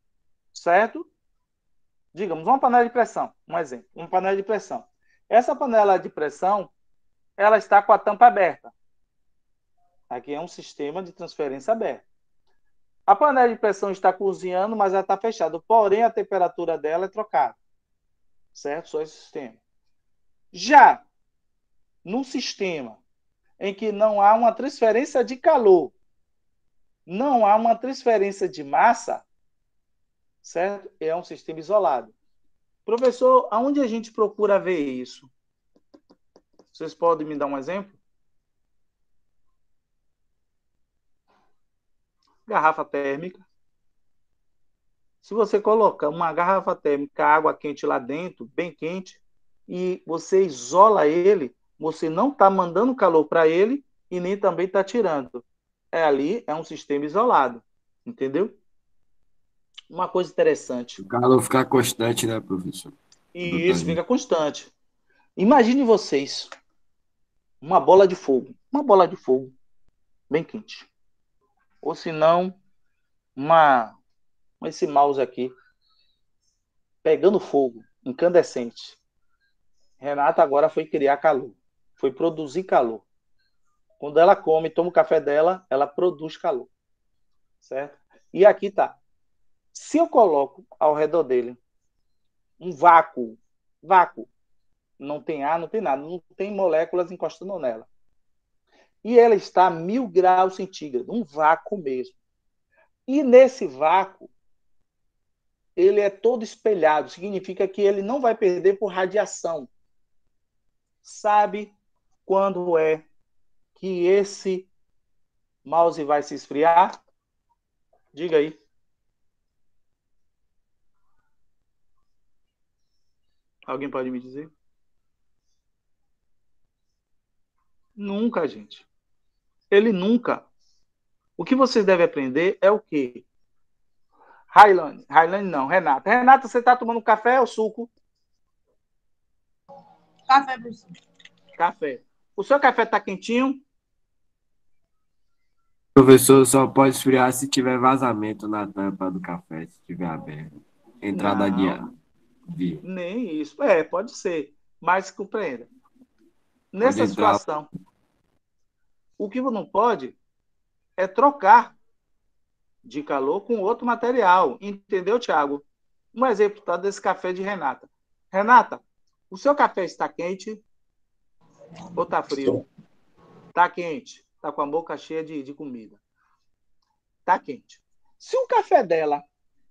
certo? Digamos, uma panela de pressão, um exemplo, uma panela de pressão. Essa panela de pressão, ela está com a tampa aberta. Aqui é um sistema de transferência aberto. A panela de pressão está cozinhando, mas ela está fechada. Porém, a temperatura dela é trocada. Certo? Só esse sistema. Já no sistema em que não há uma transferência de calor, não há uma transferência de massa, certo? É um sistema isolado. Professor, aonde a gente procura ver isso? Vocês podem me dar um exemplo? garrafa térmica. Se você coloca uma garrafa térmica, água quente lá dentro, bem quente, e você isola ele, você não está mandando calor para ele e nem também está tirando. Ali é um sistema isolado, entendeu? Uma coisa interessante. O calor ficar constante, né, professor? E isso fica constante. Imagine vocês uma bola de fogo bem quente. Ou se não, esse mouse aqui pegando fogo, incandescente. Renata agora foi criar calor, foi produzir calor. Quando ela come, toma o café dela, ela produz calor, certo? E aqui tá. Se eu coloco ao redor dele um vácuo, não tem ar, não tem nada, não tem moléculas encostando nela. E ela está a 1000 graus centígrados, um vácuo mesmo. E nesse vácuo, ele é todo espelhado, significa que ele não vai perder por radiação. Sabe quando é que esse mouse vai se esfriar? Diga aí. Alguém pode me dizer? Nunca, gente. Ele nunca. O que vocês devem aprender é o quê? Railane não, Renata. Renata, você está tomando café ou suco? Café, professor. Café. O seu café está quentinho? O professor só pode esfriar se tiver vazamento na tampa do café, se tiver aberto. Entrada de ar. Nem isso. Pode ser. Mas compreenda. Nessa Pode entrar. situação, o que não pode é trocar de calor com outro material. Entendeu, Tiago? Um exemplo tá desse café de Renata. Renata, o seu café está quente ou está frio? Está quente. Está com a boca cheia de comida. Está quente. Se o café dela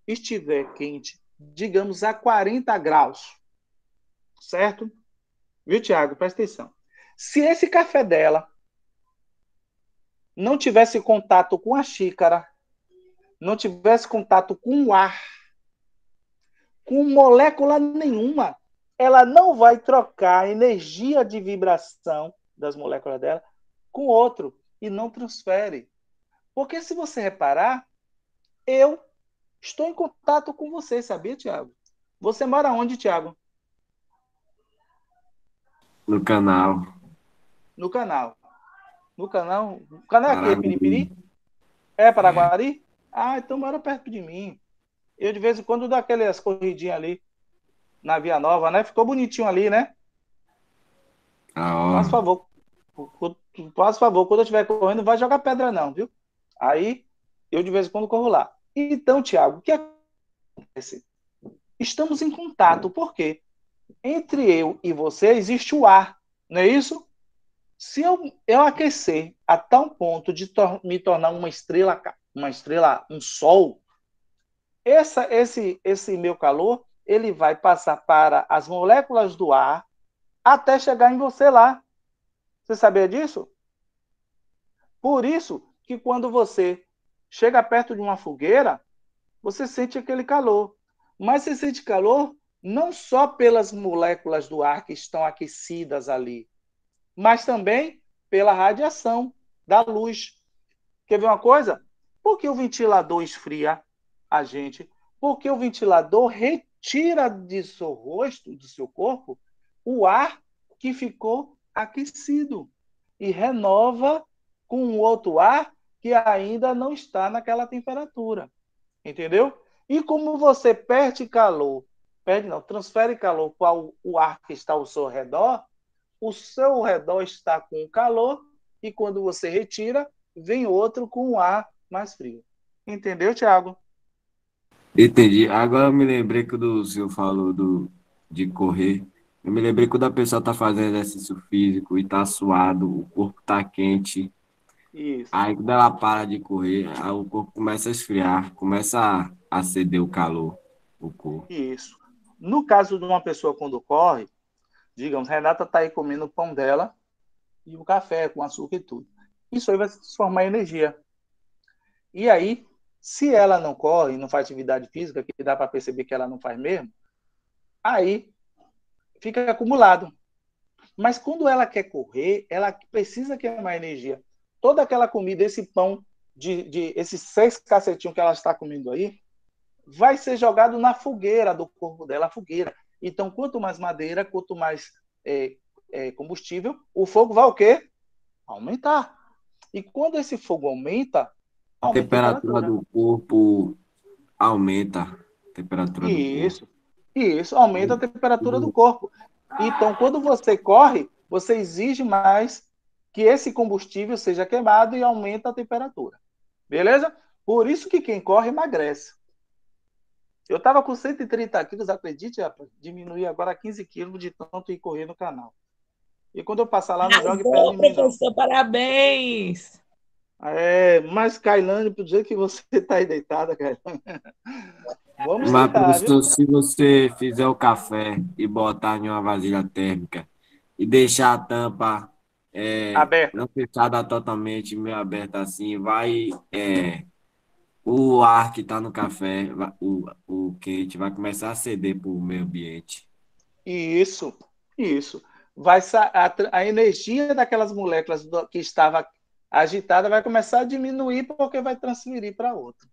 estiver quente, digamos a 40 graus, certo? Viu, Tiago? Presta atenção. Se esse café dela não tivesse contato com a xícara, não tivesse contato com o ar, com molécula nenhuma, ela não vai trocar a energia de vibração das moléculas dela com outro e não transfere. Porque se você reparar, eu estou em contato com você, sabia, Tiago? Você mora onde, Tiago? No canal. No canal. No canal? O canal é aqui, Paraguari. Piripiri? É Paraguari? Então mora perto de mim. Eu, de vez em quando, dou aquelas corridinhas ali na Via Nova, né? Ficou bonitinho ali, né? Faz favor. Faz favor, quando eu estiver correndo, não vai jogar pedra não, viu? Aí, eu de vez em quando corro lá. Então, Tiago, o que acontece? Estamos em contato, por quê? Entre eu e você existe o ar, não é isso? Se eu aquecer a tal ponto de me tornar uma estrela, um sol, esse meu calor, ele vai passar para as moléculas do ar até chegar em você lá. Você sabia disso? Por isso que quando você chega perto de uma fogueira, você sente aquele calor. Mas você sente calor não só pelas moléculas do ar que estão aquecidas ali, mas também pela radiação da luz. Quer ver uma coisa? Por que o ventilador esfria a gente? Porque o ventilador retira de seu rosto, do seu corpo, o ar que ficou aquecido e renova com outro ar que ainda não está naquela temperatura. Entendeu? E como você transfere calor para o ar que está ao seu redor, o seu redor está com calor e quando você retira, vem outro com o ar mais frio. Entendeu, Tiago? Entendi. Agora eu me lembrei que o senhor falou de correr. Eu me lembrei quando a pessoa está fazendo exercício físico e está suado, o corpo está quente. Isso. Aí quando ela para de correr, aí o corpo começa a esfriar, começa a ceder o calor, o corpo. Isso. No caso de uma pessoa quando corre, digamos, Renata está aí comendo o pão dela e o café com açúcar e tudo. Isso aí vai se transformar em energia. E aí, se ela não corre, não faz atividade física, que dá para perceber que ela não faz mesmo, aí fica acumulado. Mas quando ela quer correr, ela precisa queimar energia. Toda aquela comida, esse pão, esses 6 cacetinhos que ela está comendo aí, vai ser jogado na fogueira do corpo dela, a fogueira. Então, quanto mais madeira, quanto mais combustível, o fogo vai o quê? Aumentar. E quando esse fogo aumenta, A aumenta a temperatura temperatura. do corpo aumenta. A temperatura do corpo. Isso aumenta a temperatura do corpo. Então, quando você corre, você exige mais que esse combustível seja queimado e aumenta a temperatura. Beleza? Por isso que quem corre emagrece. Eu estava com 130 quilos, acredite, rapaz, diminuí agora 15 quilos de tanto ir correr no canal. E quando eu passar lá, não jogue pedra Arrasou, em mim, não. professor, parabéns. Mas, Kailane, do jeito que você está aí deitada, Kailane, vamos Mas, tentar, viu? professor, se você fizer o café e botar em uma vasilha térmica e deixar a tampa Aberta. não fechada totalmente, meio aberta assim, o ar que está no café, o quente, vai começar a ceder para o meio ambiente. Isso, isso. A energia daquelas moléculas que estava agitada vai começar a diminuir porque vai transferir para outra.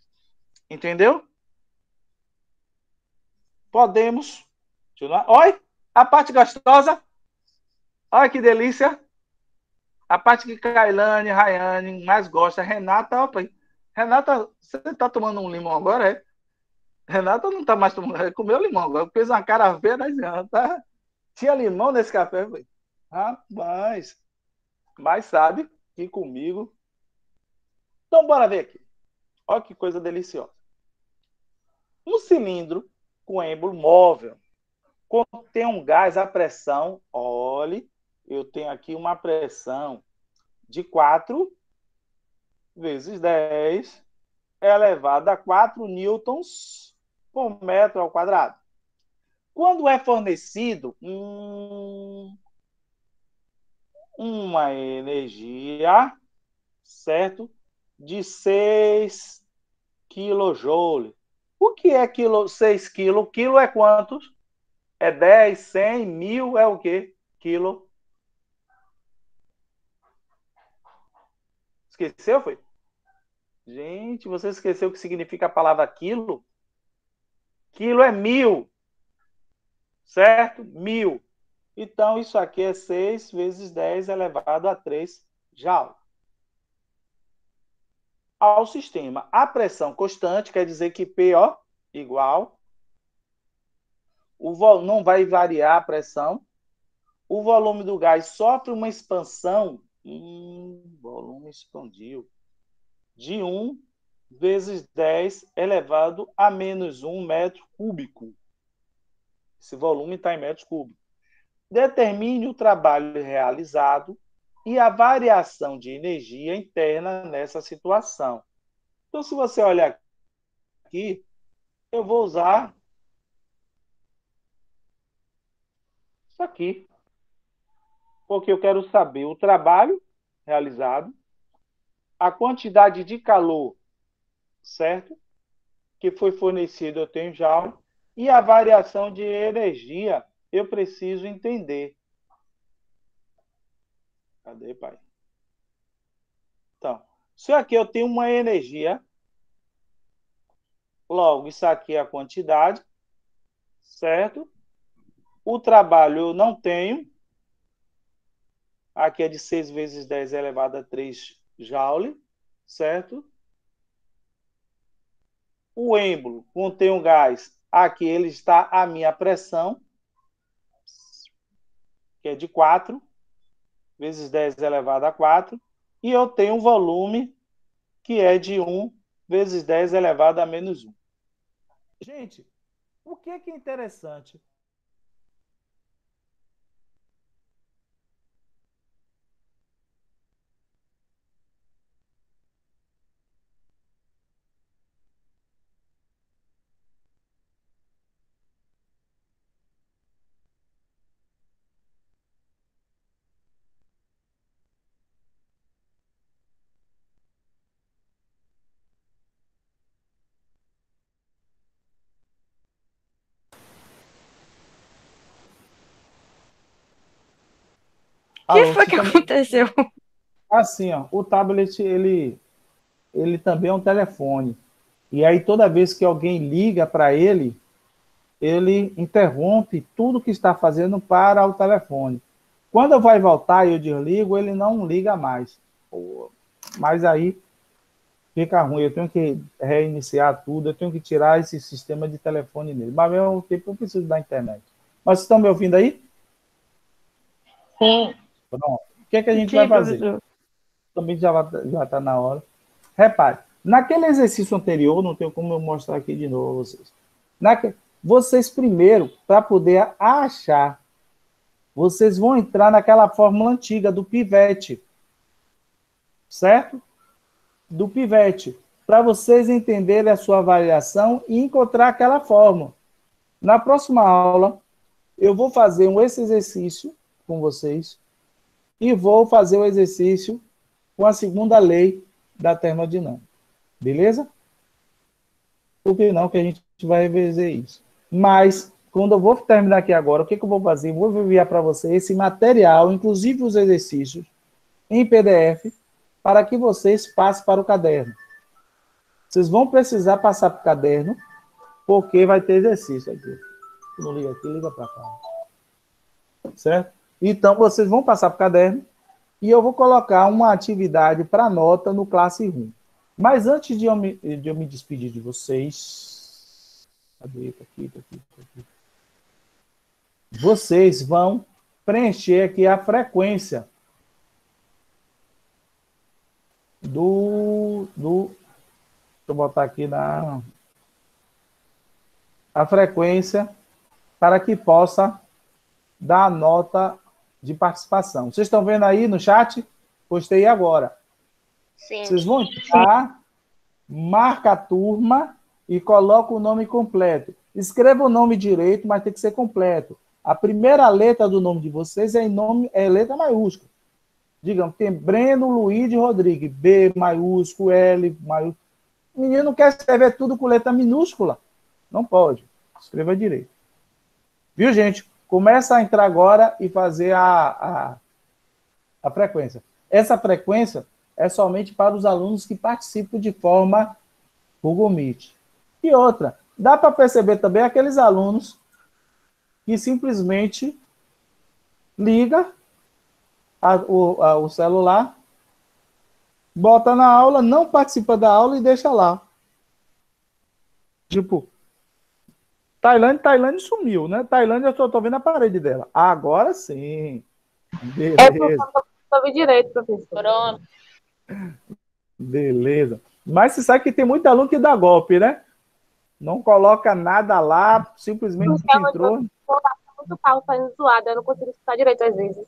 Entendeu? Podemos. Olha, a parte gostosa. Olha que delícia. A parte que Kailane, Rayane mais gosta. Renata, opa. Renata, você está tomando um limão agora, é? Renata não está mais tomando, comeu limão agora. Fez uma cara feia, né? Tá? Tinha limão nesse café, foi. Rapaz. Mas sabe que comigo. Então, bora ver aqui. Olha que coisa deliciosa. Um cilindro com êmbolo móvel contém um gás à pressão. Olhe, eu tenho aqui uma pressão de 4 vezes 10 elevado a 4 newtons por metro ao quadrado. Quando é fornecido uma energia, certo? De 6 kJ. O que é 6 kg? Quilo é quantos? É 10, 100, 1000, é o quê? Quilo. Esqueceu, foi? Gente, você esqueceu o que significa a palavra quilo? Quilo é 1000, certo? 1000. Então, isso aqui é 6 vezes 10 elevado a 3 joule. Ao sistema. A pressão constante quer dizer que P, ó, igual. Não vai variar a pressão. O volume do gás sofre uma expansão. Volume expandiu. De 1 vezes 10 elevado a menos 1 metro cúbico. Esse volume está em metros cúbicos. Determine o trabalho realizado e a variação de energia interna nessa situação. Então, se você olhar aqui, eu vou usar isso aqui, porque eu quero saber o trabalho realizado, a quantidade de calor, certo? Que foi fornecido, eu tenho já, e a variação de energia, eu preciso entender. Cadê, pai? Então, se aqui eu tenho uma energia, logo, isso aqui é a quantidade, certo? O trabalho eu não tenho, aqui é de 6 vezes 10 elevado a 3 joule, certo? O êmbolo contém um gás, aqui ele está a minha pressão, que é de 4 vezes 10 elevado a 4, e eu tenho um volume que é de 1 vezes 10 elevado a menos 1. Gente, o que é interessante? que foi que aconteceu? Assim, ó, o tablet, ele também é um telefone. E aí, toda vez que alguém liga para ele interrompe tudo que está fazendo para o telefone. Quando vai voltar e eu desligo, ele não liga mais. Mas aí fica ruim, eu tenho que reiniciar tudo, eu tenho que tirar esse sistema de telefone nele. Mas ao mesmo tempo eu preciso da internet. Mas vocês estão me ouvindo aí? Sim. Pronto. O que é que a gente vai fazer? Professor. Também já está na hora. Repare, naquele exercício anterior, não tenho como eu mostrar aqui de novo a vocês. Vocês primeiro, para poder achar, vocês vão entrar naquela fórmula antiga do pivete. Certo? Do pivete. Para vocês entenderem a sua variação e encontrar aquela fórmula. Na próxima aula, eu vou fazer esse exercício com vocês e vou fazer o exercício com a segunda lei da termodinâmica. Beleza? Por que não que a gente vai rever isso? Mas, quando eu vou terminar aqui agora, o que eu vou fazer? Eu vou enviar para você esse material, inclusive os exercícios, em PDF, para que vocês passem para o caderno. Vocês vão precisar passar para o caderno, porque vai ter exercício aqui. Se não liga aqui, liga para cá. Certo? Então, vocês vão passar para o caderno e eu vou colocar uma atividade para nota no Classroom. Mas antes de eu me despedir de vocês... Cadê? Tá aqui. Vocês vão preencher aqui a frequência deixa eu botar aqui a frequência para que possa dar a nota de participação. Vocês estão vendo aí no chat? Postei agora. Sim. Vocês vão entrar, marca a turma e coloca o nome completo. Escreva o nome direito, mas tem que ser completo. A primeira letra do nome de vocês é letra maiúscula. Digamos, tem Breno Luiz Rodrigues, B maiúsculo, L maiúsculo. O menino quer escrever tudo com letra minúscula. Não pode. Escreva direito. Viu, gente? Começa a entrar agora e fazer a frequência. Essa frequência é somente para os alunos que participam de forma Google Meet. E outra, dá para perceber também aqueles alunos que simplesmente liga o celular, bota na aula, não participa da aula e deixa lá. Tipo, Tailândia sumiu, né? Tailândia eu só estou vendo a parede dela. Agora sim. Beleza. Eu vi direito, professor. Pronto. Beleza. Mas você sabe que tem muito aluno que dá golpe, né? Não coloca nada lá, simplesmente entrou. Muito carro saindo zoado, eu não consigo escutar direito às vezes.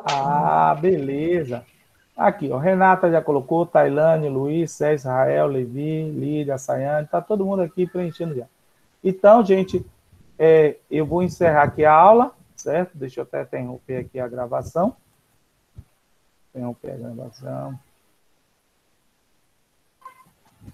Ah, beleza. Aqui, ó, Renata já colocou, Tailane, Luiz, César, Israel, Levi, Lídia, Sayane, tá todo mundo aqui preenchendo já. Então, gente, eu vou encerrar aqui a aula, certo? Deixa eu até interromper aqui a gravação. Interromper a gravação.